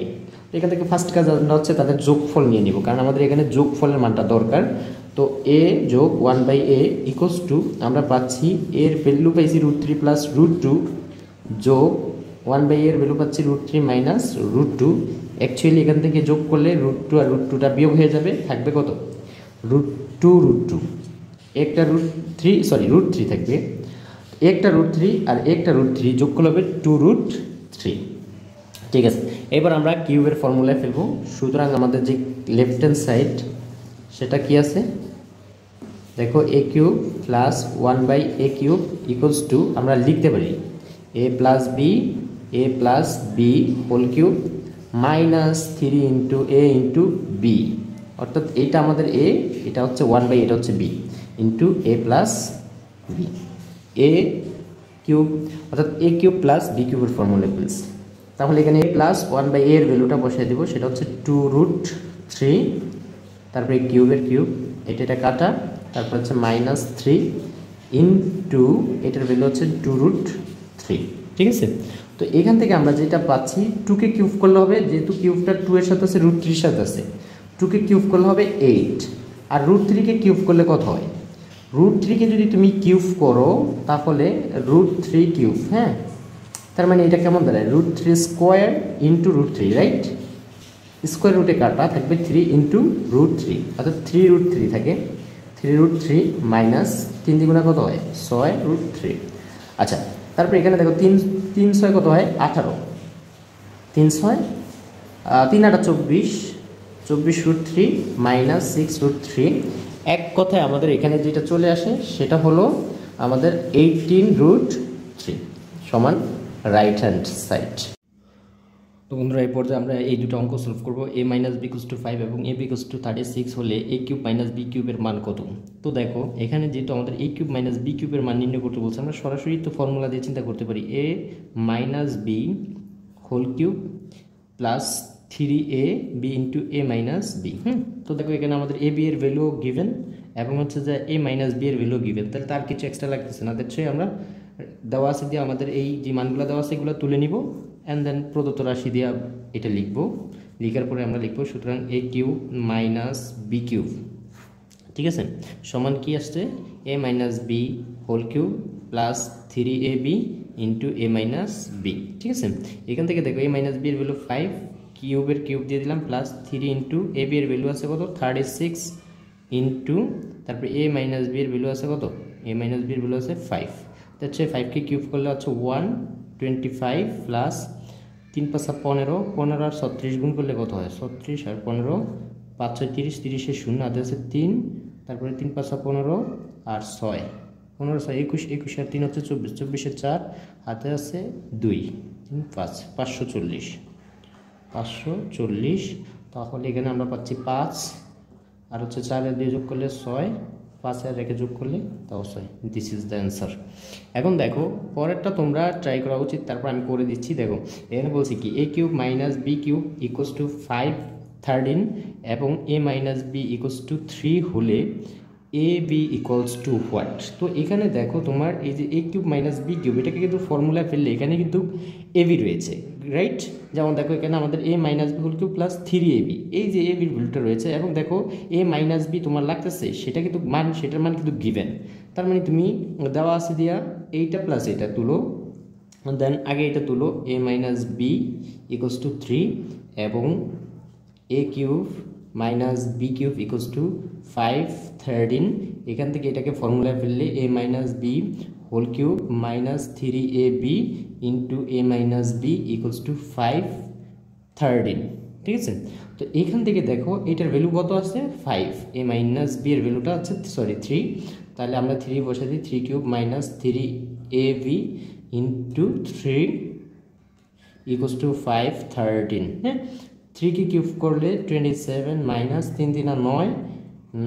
[SPEAKER 1] এখান থেকে ফার্স্ট কাজ আমরা হচ্ছে তাদের যোগফল নিয়ে নিব, কারণ আমাদের এখানে যোগফলের মানটা দরকার। তো a যোগ 1/a ইকুয়ালস টু আমরা পাচ্ছি এর ভ্যালু পাইছি √3 প্লাস √2 যোগ 1/a এর ভ্যালু পাচ্ছি √3 মাইনাস √2। অ্যাকচুয়ালি এখান থেকে যোগ করলে √2 আর √2টা বিয়োগ হয়ে যাবে, থাকবে কত √2 একটা √3 থাকবে, একটা √3 আর একটা √3 যোগ করলে হবে 2√3, ঠিক আছে। এবার আমরা কিউবের ফর্মুলায় ফেলবো। সুতরাং আমাদের যে লেফট হ্যান্ড সাইড সেটা কি আছে, দেখো a cube plus 1/a cube equals to আমরা লিখতে পারি a plus B whole cube minus 3 into a into B, অর্থাৎ এইটা আমাদের a, এটা হচ্ছে 1/a, এটা হচ্ছে b into a plus B, a cube অর্থাৎ a কিউব প্লাস b কিউবের ফর্মুলা প্লিজ। তাহলে এখানে a প্লাস 1/a এর ভ্যালুটা বসিয়ে দেবো, সেটা হচ্ছে 2√3, তারপরে কিউবের কিউব এটা কাটা, তারপর হচ্ছে মাইনাস 3 ইন্টু এটার ভ্যালু হচ্ছে 2√3, ঠিক আছে। তো এখান থেকে আমরা যেটা পাচ্ছি 2কে কিউব করলে হবে, যেহেতু কিউবটা 2 এর সাথে আছে √3 এর সাথে আছে, 2কে কিউব করলে হবে 8, আর √3কে কিউব করলে কত হয়, √3কে যদি তুমি কিউব করো তাহলে √3 কিউব, হ্যাঁ। তার মানে এটা কেমন দাঁড়ায় √3 স্কোয়ার ইন্টু √3, রাইট। স্কোয়ার রুটে কাটা থাকবে 3 ইন্টু √3, অর্থাৎ 3√3 থাকে, 3√3 মাইনাস 3 দ্বিগুণা কত হয় 6√3। আচ্ছা, তারপরে এখানে দেখো 3 6 কত হয় 18, 3 6 3 8 24, 24√3 মাইনাস 6√3। এক কথায় আমাদের এখানে যেটা চলে আসে সেটা হলো আমাদের 18√3 সমান রাইট হ্যান্ড সাইড। তো বন্ধুরা এই পর্যায়ে আমরা এই দুটো অঙ্ক সলভ করব। a minus B equals to 5 এবং a বি ইকুয়ালস টু 36 হলে a কিউব মাইনাস বি কিউবের মান কত? তো দেখো এখানে যেহেতু আমাদের a কিউব মাইনাস বি কিউবের মান নির্ণয় করতে বলছে, আমরা সরাসরি তো ফর্মুলা দিয়ে চিন্তা করতে পারি। a minus B whole cube plus 3ab into a minus B. তো দেখো এখানে আমাদের a b এর ভ্যালু গিভেন এবং হচ্ছে যে a মাইনাস বি এর ভ্যালু গিভেন, তাহলে তার কিছু এক্সট্রা লাগতেছে না। দেখছি আমরা দেওয়া আছে দিয়ে আমাদের এই যে মানগুলো দেওয়া আছে এগুলো তুলে নিব অ্যান্ড দেন প্রদত্ত রাশি দিয়ে এটা লিখব। লিখার পরে আমরা লিখব সুতরাং a cube minus B cube, ঠিক আছে, সমান কি আসছে a minus B whole cube plus 3ab into a minus B. ঠিক আছে, এখান থেকে দেখো a মাইনাস বি এর ভ্যালু 5, কিউবের কিউব দিয়ে দিলাম প্লাস 3 ইন্টু a b এর ভ্যালু আছে কত 36 ইন্টু তারপরে a মাইনাস বি এর ভ্যালু আছে কত a মাইনাস বি এর ভ্যালু আছে 5। তো হচ্ছে 5কে কিউব করলে হচ্ছে 125 প্লাস 3 5 15, 15 আর 36 গুণ করলে কত হয় 36 আর 15 5 6 30, 30 এর 0 হাতে আছে 3, তারপরে 3 5 15 আর 6, 15 6 21, 21 আর 3 হচ্ছে 24, 24 এর 4 হাতে আছে 2, 3 5 540, 540। তাহলে এখানে আমরা পাচ্ছি 5 আর হচ্ছে 4 এর 2 যোগ করলে 6, 5 আর 1 যোগ করলে তাও 6। This is the answer. এখন দেখো পরেরটা তোমরা ট্রাই করা উচিত, তারপর আমি করে দিচ্ছি। দেখো এখানে বলছি কি a cube minus B cube equals to 513 এবং a minus B equals to 3 হলে a b equals to what? তো এখানে দেখো তোমার এই যে a cube minus B cube এটাকে কিন্তু ফর্মুলা ফেললে এখানে কিন্তু a b রয়েছে, রাইট? যেমন দেখো এখানে আমাদের a minus B whole cube plus 3ab, এই যে a b ভ্যালুটা রয়েছে এবং দেখো a মাইনাস বি তোমার লাগতেছে সেটা কিন্তু মান, সেটার মান কিন্তু গিভেন। তার মানে তুমি দেওয়া আছে দিয়া এইটা প্লাস এটা তুলো, দেন আগে এটা তুলো a minus B equals to 3 এবং a cube minus B cube equals to 513। এখান থেকে এটাকে ফর্মুলায় ফেললে a minus B whole cube minus 3ab into a minus B equals to 513, ঠিক আছে। তো এখান থেকে দেখো এটার ভ্যালু কত আছে 5, a মাইনাস বি এর ভ্যালুটা আছে 3, তাহলে আমরা 3 বসে দিই 3 cube minus 3ab into 3 equals to 513। হ্যাঁ, 3 কে কিউব করলে 27 মাইনাস 3 3 9,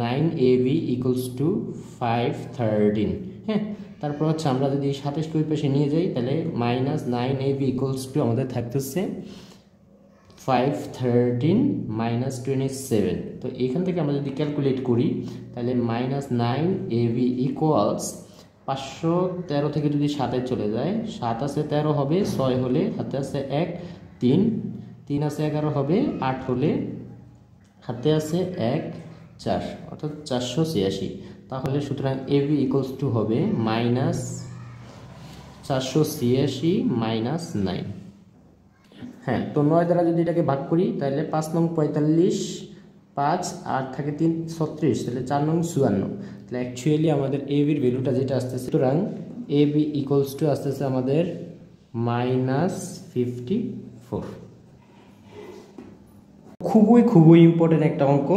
[SPEAKER 1] 9ab ইকুয়ালস টু 513। হ্যাঁ, তারপর হচ্ছে আমরা যদি 27 কে ওই পাশে নিয়ে যাই তাহলে মাইনাস 9ab ইকুয়ালস টু আমাদের থাকতেছে 513 মাইনাস 27। তো এখান থেকে আমরা যদি ক্যালকুলেট করি তাহলে মাইনাস 9ab ইকুয়ালস 513 থেকে যদি 7 চলে যায় 7 আছে 13 হবে, 6 হলে হাতে আছে 1, 3 3 আছে 11 হবে, 8 হলে হাতে আছে 1 4 অর্থাৎ 486। তাহলে সুতরাং ab ইকুয়ালস টু হবে মাইনাস 486 মাইনাস 9। হ্যাঁ, তো 9 দ্বারা যদি এটাকে ভাগ করি তাহলে 5 নং 45, 5 আর থাকে 3 36, তাহলে 4 নং 54। তাহলে অ্যাকচুয়ালি আমাদের a b এর ভ্যালুটা যেটা আসতেছে, সুতরাং a b ইকুয়ালস টু আসতেছে আমাদের মাইনাস 54। খুবই ইম্পর্টেন্ট একটা অঙ্ক,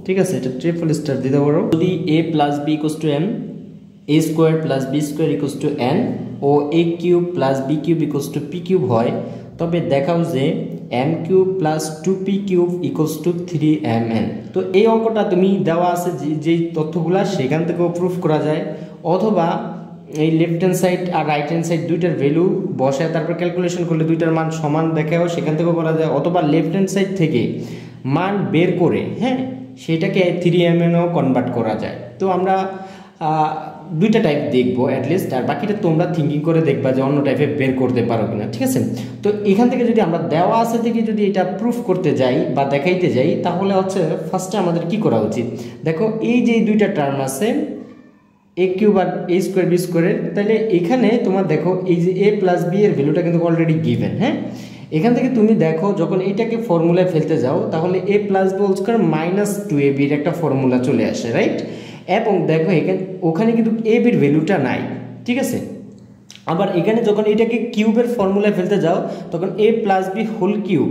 [SPEAKER 1] ঠিক আছে, এটা ট্রিপল স্টার দিতে পারো। যদি a plus b equals to m, a square plus b square equals to n ও a cube plus b cube equals to p cube হয়, তবে দেখাও যে m cube plus 2p cube equals to 3mn। তো এই অঙ্কটা তুমি দেওয়া আছে যেই তথ্যগুলা সেখান থেকেও প্রুফ করা যায়, অথবা এই লেফট হ্যান্ড সাইড আর রাইট হ্যান্ড সাইড দুইটার ভ্যালু বসায় তারপর ক্যালকুলেশন করলে দুইটার মান সমান দেখাও সেখান থেকেও করা যায়, অথবা লেফট হ্যান্ড সাইড থেকে মান বের করে হ্যাঁ সেটাকে 3mnও কনভার্ট করা যায়। তো আমরা দুইটা টাইপ দেখবো অ্যাটলিস্ট, আর বাকিটা তোমরা থিঙ্কিং করে দেখবা যে অন্য টাইপে বের করতে পারো কিনা, ঠিক আছে। তো এখান থেকে যদি আমরা দেওয়া আছে থেকে যদি এটা প্রুফ করতে যাই বা দেখাইতে যাই তাহলে হচ্ছে ফার্স্টে আমাদের কি করা উচিত? দেখো এই যে দুইটা টার্ম আছে a কিউব আর a স্কোয়ার বি স্কোয়ারের, তাহলে এখানে তোমার দেখো এই যে a প্লাস বি এর ভ্যালুটা কিন্তু অলরেডি গিভেন। হ্যাঁ, এখান থেকে তুমি দেখো যখন এইটাকে ফর্মুলায় ফেলতে যাও তাহলে a plus B whole square minus 2ab এর একটা ফর্মুলা চলে আসে, রাইট? এবং দেখো এখানে ওখানে কিন্তু এ বির ভ্যালুটা নাই, ঠিক আছে। আবার এখানে যখন এটাকে কিউবের ফর্মুলায় ফেলতে যাও তখন এ প্লাস বি হোল কিউব,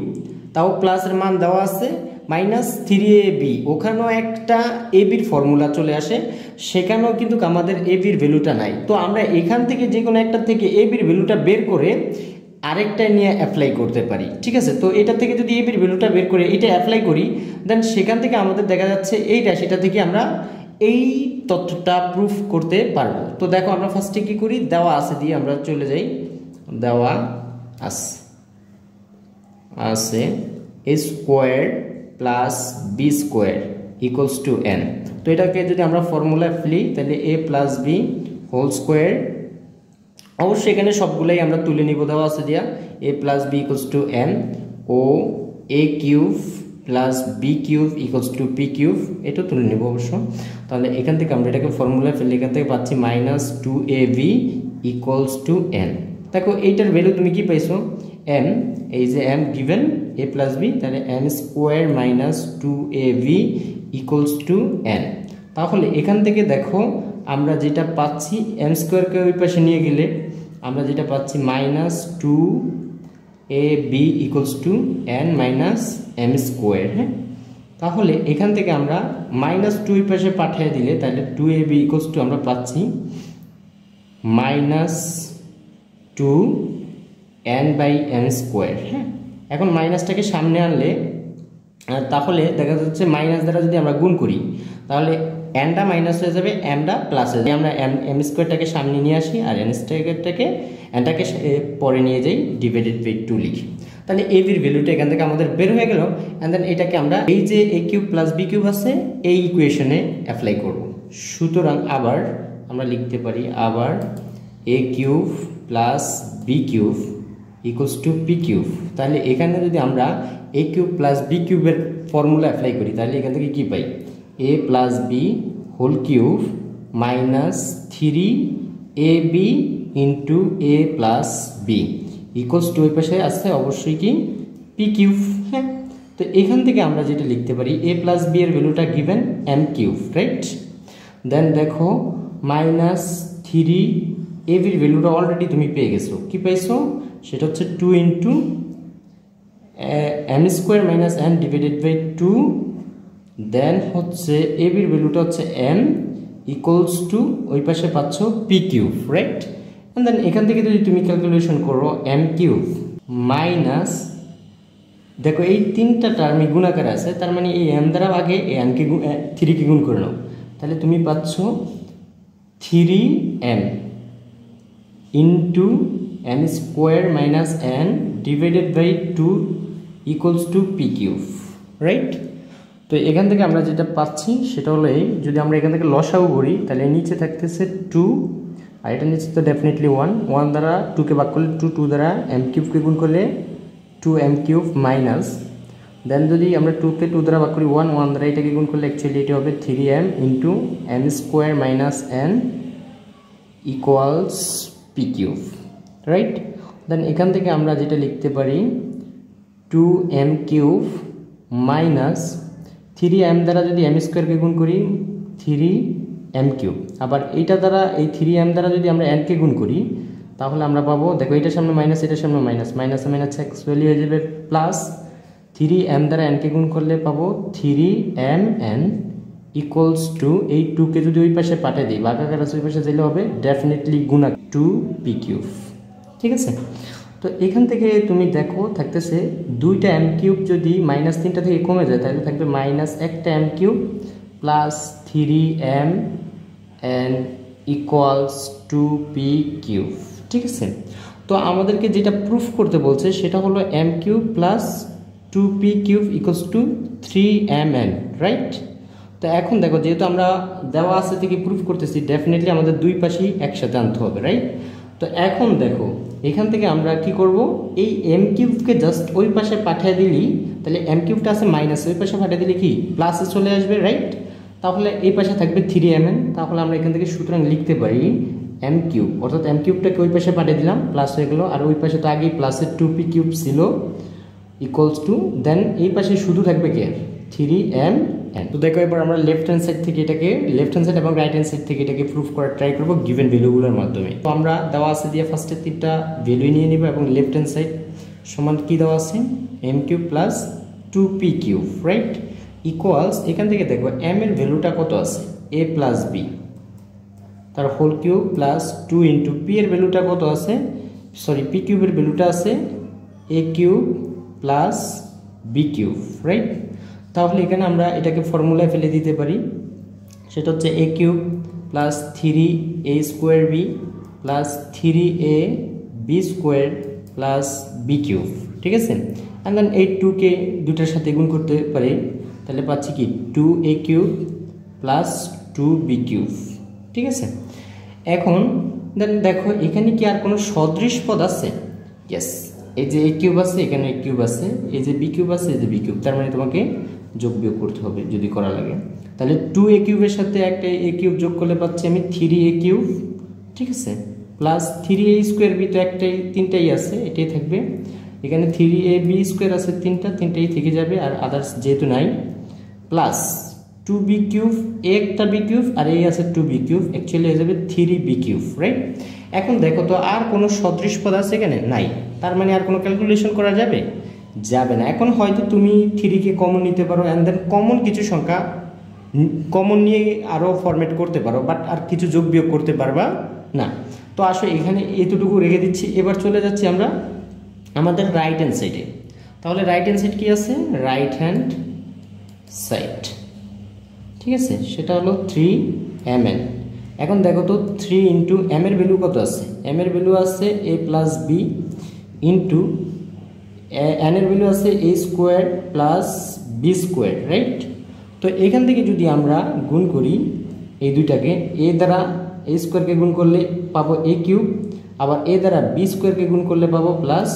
[SPEAKER 1] তাও প্লাসের মান দেওয়া আছে -3ab, ওখানেও একটা এ বির ফর্মুলা চলে আসে, সেখানেও কিন্তু আমাদের এ বির ভ্যালুটা নাই। তো আমরা এখান থেকে যে কোনো একটা থেকে এ বির ভ্যালুটা বের করে আরেকটা নিয়ে অ্যাপ্লাই করতে পারি, ঠিক আছে। তো এটা থেকে যদি এ বির ভ্যালুটা বের করে এটা অ্যাপ্লাই করি, দেন সেখান থেকে আমাদের দেখা যাচ্ছে এইটা, সেটা থেকে আমরা এই তথ্যটা প্রুফ করতে পারবো। তো দেখো আমরা ফার্স্টে কি করি, দেওয়া আছে দিয়ে আমরা চলে যাই, দেওয়া আছে a square plus B square equals to n। তো এটাকে যদি আমরা ফর্মুলায় ফেলি তাহলে a plus B whole square, অবশ্যই এখানে সবগুলাই আমরা তুলে নিব, দেওয়া আছে দিয়া a plus B equals to n ও a cube plus B cube equals to P cube, এটা তুলে নিব অবশ্য। তাহলে এখান থেকে আমরা এটাকে ফর্মুলায় ফেলে এখান থেকে পাচ্ছি -2ab ইকুয়ালস টু n। দেখো এইটার ভ্যালু তুমি কি পাইছো, m, এই যে m given a plus B, তাহলে m square -2ab equals to n। তাহলে এখান থেকে দেখো আমরা যেটা পাচ্ছি m স্কোয়ারকে ওই পাশে নিয়ে গেলে আমরা যেটা পাচ্ছি -2ab equals to n minus m square. হ্যাঁ, তাহলে এখান থেকে আমরা -2 ওই পাশে পাঠিয়ে দিলে তাহলে 2ab ইকুয়ালস টু আমরা পাচ্ছি -2n/m স্কোয়ার। হ্যাঁ, এখন মাইনাসটাকে সামনে আনলে তাহলে দেখা যাচ্ছে মাইনাস দ্বারা যদি আমরা গুণ করি তাহলে এনটা মাইনাস হয়ে যাবে, এমটা প্লাস হয়ে যাবে। আমরা এম স্কোয়ারটাকে সামনে নিয়ে আসি আর এন স্কোয়ারটাকে এনটাকে পরে নিয়ে যাই, ডিভাইডেড বাই 2 লিখি। তাহলে এ বির ভ্যালুটা এখান থেকে আমাদের বের হয়ে গেল। অ্যান্ড দেন এটাকে আমরা এই যে এ কিউব প্লাস বি কিউব আছে এই ইকুয়েশনে অ্যাপ্লাই করব। সুতরাং আবার আমরা লিখতে পারি আবার a cube plus B cube equals to P cube. তাহলে এখানে যদি আমরা এ কিউব প্লাস বি কিউবের ফর্মুলা অ্যাপ্লাই করি তাহলে এখান থেকে কি পাই, a plus B whole cube -3ab into a plus B equals to ওই পাশে আসছে অবশ্যই কি পি কিউব। হ্যাঁ, তো এখান থেকে আমরা যেটা লিখতে পারি a প্লাস বি এর ভ্যালুটা গিভেন m কিউব, রাইট। দেন দেখো -3ab এর ভ্যালুটা অলরেডি তুমি পেয়ে গেছো, কি পাইছো, সেটা হচ্ছে 2 into m square minus n divided by 2, then হচ্ছে এ বির ভ্যালুটা হচ্ছে m ইকুয়ালস টু ওই পাশে পাচ্ছ P cube, right. And then এখান থেকে যদি তুমি ক্যালকুলেশন করো m কিউব মাইনাস, দেখো এই তিনটা টার্মই গুণাকার আছে, তার মানে এই m দ্বারা আগে এই n কে 3 কে গুণ করে নাও, তাহলে তুমি পাচ্ছ 3m into m square minus n divided by 2 equals to P cube, right. তো এখান থেকে আমরা যেটা পাচ্ছি সেটা হলো এই, যদি আমরা এখান থেকে লসাগু করি তাহলে নিচে থাকতেছে 2 আর এটা নিচে তো ডেফিনেটলি 1 দ্বারা 2 কে ভাগ করলে 2 দ্বারা m কিউবকে গুণ করলে 2m কিউব মাইনাস, দেন যদি আমরা 2 কে 2 দ্বারা ভাগ করি 1 দ্বারা এটাকে গুণ করলে অ্যাকচুয়ালি এটা হবে 3m into m square minus n equals p cube, right. Then এখান থেকে আমরা যেটা লিখতে পারি 2m কিউব মাইনাস 3m দ্বারা যদি m স্কোয়ারকে গুণ করি 3m কিউব, আবার এইটা দ্বারা এই 3m দ্বারা যদি আমরা n কে গুণ করি তাহলে আমরা পাবো, দেখো এটার সামনে মাইনাস এটার সামনে মাইনাস, মাইনাসে মাইনাস অ্যাকচুয়ালি হয়ে যাবে প্লাস, 3m দ্বারা n কে গুণ করলে পাবো 3mn ইকুয়ালস টু এই 2 কে যদি ওই পাশে পাঠিয়ে দিই ভাগাকার আছে ওই পাশে দিলে হবে ডেফিনেটলি গুণা 2p কিউব, ঠিক আছে। তো এখান থেকে তুমি দেখো থাকতেছে 2টা m কিউব যদি -3টা থেকে কমে যায় তাহলে থাকবে -1টা m cube plus 3m n equals 2p cube, ঠিক আছে। তো আমাদেরকে যেটা প্রুফ করতে বলছে সেটা হলো m cube plus 2p cube equals to 3mn, right. তো এখন দেখো যেহেতু আমরা দেওয়া আছে থেকে প্রুফ করতেছি ডেফিনেটলি আমাদের দুই পাশেই একসাথে আনতে হবে, রাইট। তো এখন দেখো এখান থেকে আমরা কি করব, এই m কিউবকে জাস্ট ওই পাশে পাঠিয়ে দিলি তাহলে m কিউবটা আছে মাইনাস, ওই পাশে পাঠিয়ে দিলে কি প্লাসে চলে আসবে, রাইট। তাহলে এই পাশে থাকবে 3mn, তাহলে আমরা এখান থেকে সুতরাং লিখতে পারি m কিউব, অর্থাৎ m কিউবটাকে ওই পাশে পাঠিয়ে দিলাম প্লাস হয়ে গেল, আর ওই পাশে তো আগেই প্লাসের 2p কিউব ছিল ইকুয়ালস টু, দেন এই পাশে শুধু থাকবে কি 3m n। তো দেখো এবার আমরা লেফট হ্যান্ড সাইড থেকে এটাকে লেফট হ্যান্ড সাইড এবং রাইট হ্যান্ড সাইড থেকে এটাকে প্রুফ করার ট্রাই করব গিভেন ভ্যালুগুলোর মাধ্যমে। তো আমরা দেওয়া আছে দিয়ে ফার্স্টে 3টা ভ্যালু নিয়ে নিব এবং লেফট হ্যান্ড সাইড সমান কি দেওয়া আছে m cube plus 2p cube, right, equals এখান থেকে দেখো m এর ভ্যালুটা কত আছে a প্লাস b তার whole cube plus 2 into p এর ভ্যালুটা কত আছে, সরি p কিউবের ভ্যালুটা আছে a cube plus b cube, right. তাহলে এখানে আমরা এটাকে ফর্মুলায় ফেলে দিতে পারি, সেটা হচ্ছে a cube plus 3a square b plus 3a b square plus b cube, ঠিক আছে। অ্যান্ড দেন এই 2কে দুটার সাথে গুণ করতে পারি, তাহলে পাচ্ছি কি 2a cube plus 2b cube, ঠিক আছে। এখন দেন দেখো এখানে কি আর কোনো সদৃশ পদ আছে? ইয়েস, এই যে a কিউব আছে, এখানে a কিউব আছে, এই যে b কিউব আছে, এই যে b কিউব, তার মানে তোমাকে যোগ বিয়োগ করতে হবে যদি করা লাগে। তাহলে 2a কিউবের সাথে একটা a কিউব যোগ করলে পাচ্ছি আমি 3a কিউব, ঠিক আছে, প্লাস 3a স্কোয়ার b, তো একটাই তিনটাই আছে, এটাই থাকবে। এখানে 3ab স্কোয়ার আছে তিনটাই থেকে যাবে, আর আদার্স যেহেতু নাই, প্লাস 2b কিউব, একটা b কিউব আর এই আছে 2b কিউব, অ্যাকচুয়ালি হয়ে যাবে 3b কিউব, রাইট। এখন দেখো তো আর কোনো সদৃশ পদ আছে এখানে? নাই, তার মানে আর কোনো ক্যালকুলেশন করা যাবে যাবে না। এখন হয়তো তুমি 3কে কমন নিতে পারো অ্যান্ড দেন কমন কিছু সংখ্যা কমন নিয়ে আরও ফরম্যাট করতে পারো, বাট আর কিছু যোগ বিয়োগ করতে পারবা না। তো আসলে এখানে এতটুকু রেখে দিচ্ছি। এবার চলে যাচ্ছি আমরা আমাদের রাইট হ্যান্ড সাইডে। তাহলে রাইট হ্যান্ড সাইড কি আছে? রাইট হ্যান্ড সাইড, ঠিক আছে, সেটা হলো 3mn। এখন দেখো তো 3 ইন্টু m এর ভ্যালু কত আছে? m এর ভ্যালু আছে a plus b into n এর ভ্যালু আছে a square plus b square, right. তো এখান থেকে যদি আমরা গুণ করি এই দুইটাকে, a দ্বারা a স্কোয়ারকে গুণ করলে পাবো a কিউব, আবার a দ্বারা b স্কোয়ারকে গুণ করলে পাবো প্লাস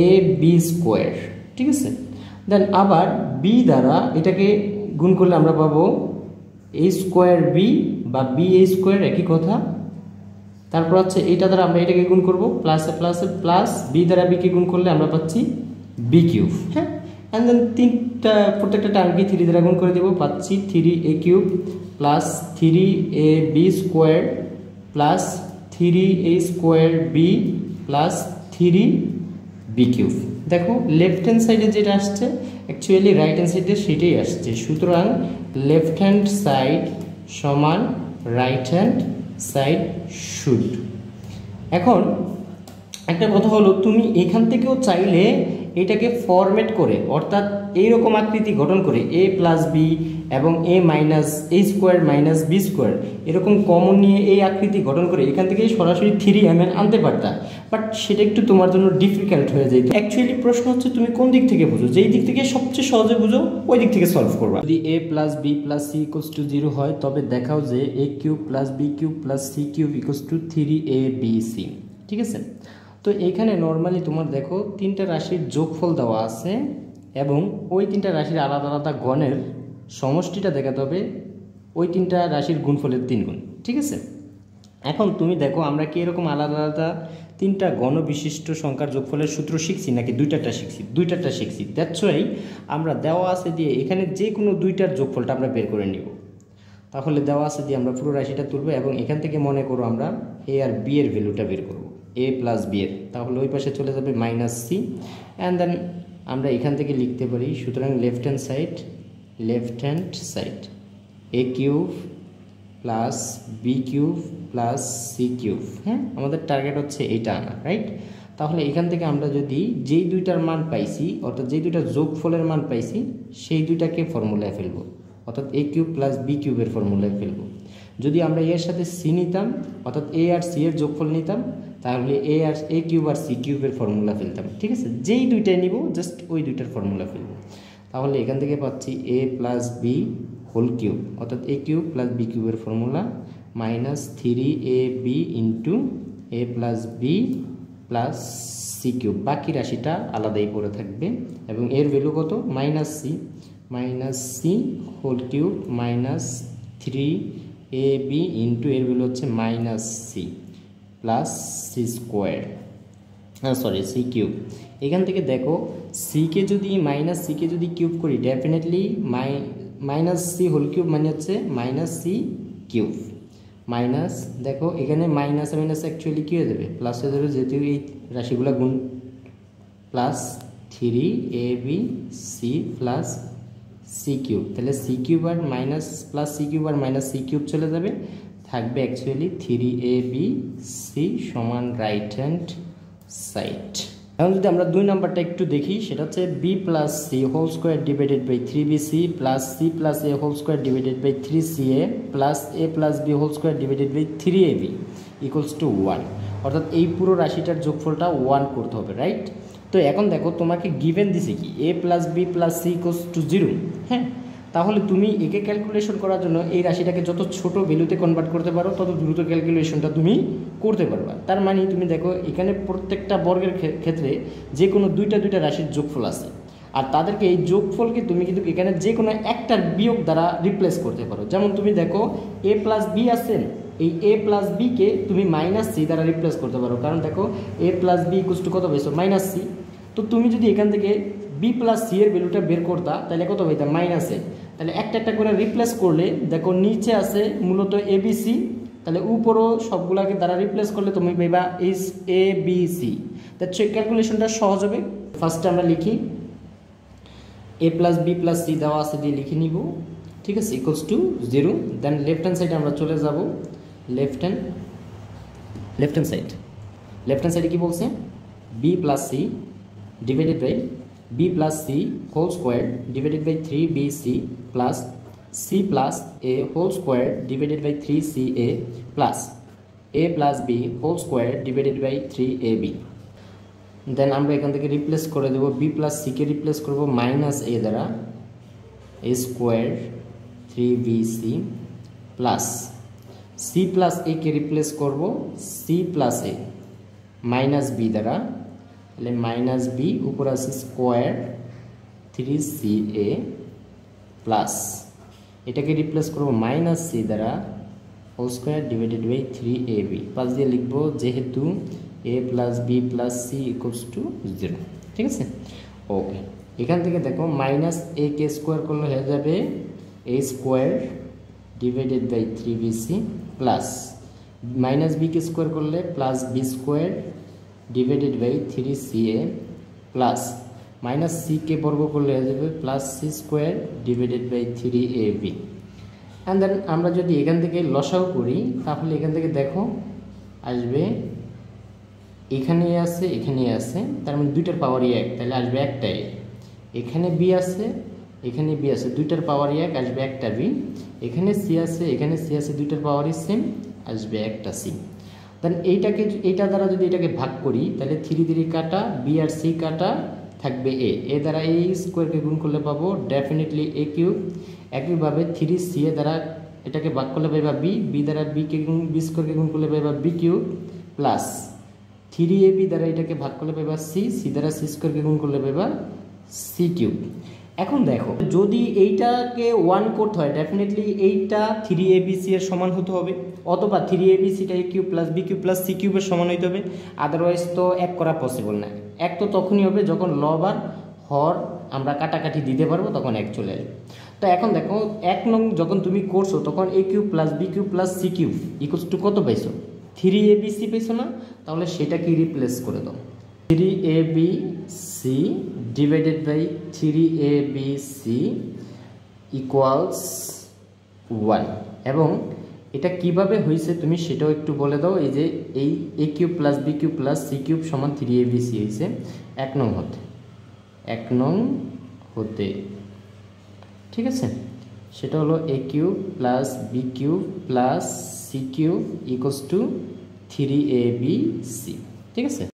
[SPEAKER 1] a b স্কোয়ার, ঠিক আছে। দেন আবার b দ্বারা এটাকে গুণ করলে আমরা পাবো a স্কোয়ার b বা b a স্কোয়ার, একই কথা। তারপর হচ্ছে এইটা দ্বারা আমরা এটাকে গুণ করবো প্লাসে প্লাসে প্লাস b দ্বারা b কে গুণ করলে আমরা পাচ্ছি b কিউব, হ্যাঁ। অ্যান্ড দেন তিনটা প্রত্যেকটা টার্মকে 3 দ্বারা গুণ করে দেবো, পাচ্ছি 3a cube plus 3ab square plus 3a square b plus 3b cube. দেখো লেফট হ্যান্ড সাইডে যেটা আসছে অ্যাকচুয়ালি রাইট হ্যান্ড সাইডে সেটাই আসছে, সুতরাং লেফট হ্যান্ড সাইড সমান রাইট হ্যান্ড সাইড শুড। এখন একটা কথা হলো, তুমি এখান থেকেও চাইলে এটাকে ফরম্যাট করে, অর্থাৎ এইরকম আকৃতি গঠন করে a প্লাস বি এবং a minus a square minus B square এরকম কমন নিয়ে এই আকৃতি গঠন করে এখান থেকে সরাসরি 3mn আনতে পারতা, বাট সেটা একটু তোমার জন্য ডিফিকাল্ট হয়ে যায়। অ্যাকচুয়ালি প্রশ্ন হচ্ছে তুমি কোন দিক থেকে বুঝো, যেই দিক থেকে সবচেয়ে সহজে বুঝো ওই দিক থেকে সলভ করবা। যদি a plus B plus C equals to 0 হয় তবে দেখাও যে a cube plus B cube plus C cube equals to 3abc, ঠিক আছে। তো এখানে নর্মালি তোমার দেখো 3টা রাশির যোগফল দেওয়া আছে এবং ওই 3টা রাশির আলাদা আলাদা গণের সমষ্টিটা দেখাতে হবে ওই 3টা রাশির গুণফলের 3 গুণ, ঠিক আছে। এখন তুমি দেখো আমরা কি এরকম আলাদা আলাদা 3টা গণ বিশিষ্ট সংখ্যার যোগফলের সূত্র শিখছি নাকি দুইটাটা শিখছি? দ্যাটস ওয়াই আমরা দেওয়া আছে দিয়ে এখানে যে কোনো দুইটার যোগফলটা আমরা বের করে নিব। তাহলে দেওয়া আছে দিয়ে আমরা পুরো রাশিটা তুলব এবং এখান থেকে মনে করো আমরা a আর b এর ভ্যালুটা বের করব, a প্লাস b এর, তাহলে ওই পাশে চলে যাবে মাইনাস c। অ্যান্ড দেন আমরা এখান থেকে লিখতে পারি, সুতরাং left hand side a cube plus B cube plus C cube, হ্যাঁ, আমাদের টার্গেট হচ্ছে এইটা আনা, রাইট। তাহলে এখান থেকে আমরা যদি যেই দুইটার মান পাইছি, অর্থাৎ যেই দুইটা যোগফলের মান পাইছি সেই দুইটাকে ফর্মুলায় ফেলবো, অর্থাৎ a কিউব প্লাস বি কিউবের ফর্মুলায় ফেলবো। যদি আমরা এর সাথে সি নিতাম, অর্থাৎ a আর সি এর যোগফল নিতাম, তাহলে a কিউব আর সি কিউবের ফর্মুলা ফেলতাম, ঠিক আছে। যেই দুইটাই নিব জাস্ট ওই দুইটার ফর্মুলা ফেলবো। তাহলে এখান থেকে পাচ্ছি a plus B whole cube, অর্থাৎ a কিউব প্লাস বি কিউবের formula minus 3ab into a plus B plus C cube, বাকি রাশিটা আলাদাই পড়ে থাকবে এবং এর ভ্যালু কত? Minus C whole cube minus 3ab into এর ভ্যালু হচ্ছে minus C plus C square, C cube. এখান থেকে দেখো সিকে যদি কিউব করি definitely minus C whole cube মানে হচ্ছে মাইনাস সি কিউব মাইনাস, দেখো এখানে মাইনাস মাইনাস অ্যাকচুয়ালি কী হয়ে যাবে প্লাস হয়ে যাবে, যেহেতু এই রাশিগুলো গুণ, plus 3ab C plus C cube, তাহলে সি কিউব আর মাইনাস প্লাস সি কিউব আর মাইনাস সি কিউব চলে যাবে, থাকবে অ্যাকচুয়ালি 3ab সি সমান রাইট হ্যান্ড সাইড। এখন যদি আমরা 2 নাম্বারটা একটু দেখি, সেটা হচ্ছে B plus C whole square divided by 3bc plus C plus A whole square divided by 3ca plus A plus B whole square divided by 3ab equals to 1, অর্থাৎ এই পুরো রাশিটার যোগফলটা 1 করতে হবে, রাইট? তো এখন দেখো তোমাকে গিভেন দিছে কি এ plus B plus C equals to 0, হ্যাঁ? তাহলে তুমি একে ক্যালকুলেশন করার জন্য এই রাশিটাকে যত ছোট ভ্যালুতে কনভার্ট করতে পারো তত দ্রুত ক্যালকুলেশনটা তুমি করতে পারবা। তার মানে তুমি দেখো এখানে প্রত্যেকটা বর্গের ক্ষেত্রে যে কোনো দুইটা রাশির যোগফল আছে, আর তাদেরকে এই যোগফলকে তুমি কিন্তু এখানে যে কোনো একটার বিয়োগ দ্বারা রিপ্লেস করতে পারো। যেমন তুমি দেখো এ প্লাস বি আছে, এই এ প্লাস বিকে তুমি মাইনাস সি দ্বারা রিপ্লেস করতে পারো, কারণ দেখো এ প্লাস বি ইকুয়ালস টু কত পেয়েছো মাইনাস সি। তো তুমি যদি এখান থেকে বি প্লাস সি এর ভ্যালুটা বের করতা তাহলে কত পাইতাম মাইনাস এ, তাহলে একটা একটা করে রিপ্লেস করলে দেখো নিচে আছে মূলত এ বি সি, তাহলে উপরও সবগুলাকে দ্বারা রিপ্লেস করলে তুমি পাইবা is A B C. That's why ক্যালকুলেশনটা সহজ হবে। ফার্স্টে আমরা লিখি A plus B plus C দেওয়া আছে দিয়ে লিখে নিব, ঠিক আছে, equals to 0। Then left hand সাইডে আমরা চলে যাব, লেফট হ্যান্ড সাইডে কি বলছে B plus C divided by b plus c whole square divided by 3bc plus c plus a whole square divided by 3ca plus a plus b whole square divided by 3ab। Then আমরা এখান থেকে রিপ্লেস করে দেব b plus c কে রিপ্লেস করব মাইনাস a দ্বারা a square 3bc plus c plus a কে রিপ্লেস করব c plus a minus b দ্বারা, তাহলে মাইনাস বি উপর আছে স্কোয়ার 3ca প্লাস এটাকে রিপ্লেস করবো মাইনাস সি দ্বারা whole square divided by 3ab, পাশ দিয়ে লিখবো যেহেতু a plus B plus C equals to 0, ঠিক আছে, ওকে। এখান থেকে দেখো মাইনাস এ কে স্কোয়ার করলে হয়ে যাবে a square divided by 3bc plus minus b কে স্কোয়ার করলে plus B square divided by 3ca plus minus c কে বর্গ করলে হয়ে যাবে plus C square divided by 3ab। And then আমরা যদি এখান থেকে লসাও করি তাহলে এখান থেকে দেখো আসবে এখানে আছে, তার মানে দুইটার পাওয়ারই 1, তাহলে আসবে একটা এ, এখানে বি আছে দুইটার পাওয়ারই 1, আসবে একটা বি, এখানে সি আছে দুইটার পাওয়ারই সেম, আসবে একটা সি। দেন এইটা দ্বারা যদি এটাকে ভাগ করি তাহলে 3 3 কাটা বি আর সি কাটা থাকবে এ দ্বারা এ স্কোয়ারকে গুণ করলে পাবো ডেফিনেটলি এ কিউব। একইভাবে 3c এ দ্বারা এটাকে ভাগ করলে পাইবা বি দ্বারা বি স্কোয়ারকে গুণ করলে পাইবা বি কিউব প্লাস 3ab দ্বারা এটাকে ভাগ করলে পাইবা সি দ্বারা সি স্কোয়ারকে গুণ করলে পাইবা সি কিউব। এখন দেখো যদি এইটাকে 1 করতে হয় ডেফিনেটলি এইটা 3abc এর সমান হতে হবে, অথবা 3abcটা a cube plus B cube plus C কিউবের সমান হইতে হবে, আদারওয়াইজ তো 1 করা পসিবল না। 1 তো তখনই হবে যখন লব আর হর আমরা কাটাকাটি দিতে পারবো, তখন 1 চলে আসবে। তো এখন দেখো 1 নং যখন তুমি করছো তখন a cube plus B cube plus C cube equals to কত পাইছো 3abc পাইছো না, তাহলে সেটাকে রিপ্লেস করে দাও 3abc divided by 3abc equals 1। এবং এটা কিভাবে হয়েছে তুমি সেটাও একটু বলে দাও। এই যে এই a cube plus B cube plus C cube সমান 3abc হয়েছে 1 নং হতে, ঠিক আছে, সেটা হলো a cube plus B cube plus C cube equals to 3abc, ঠিক আছে।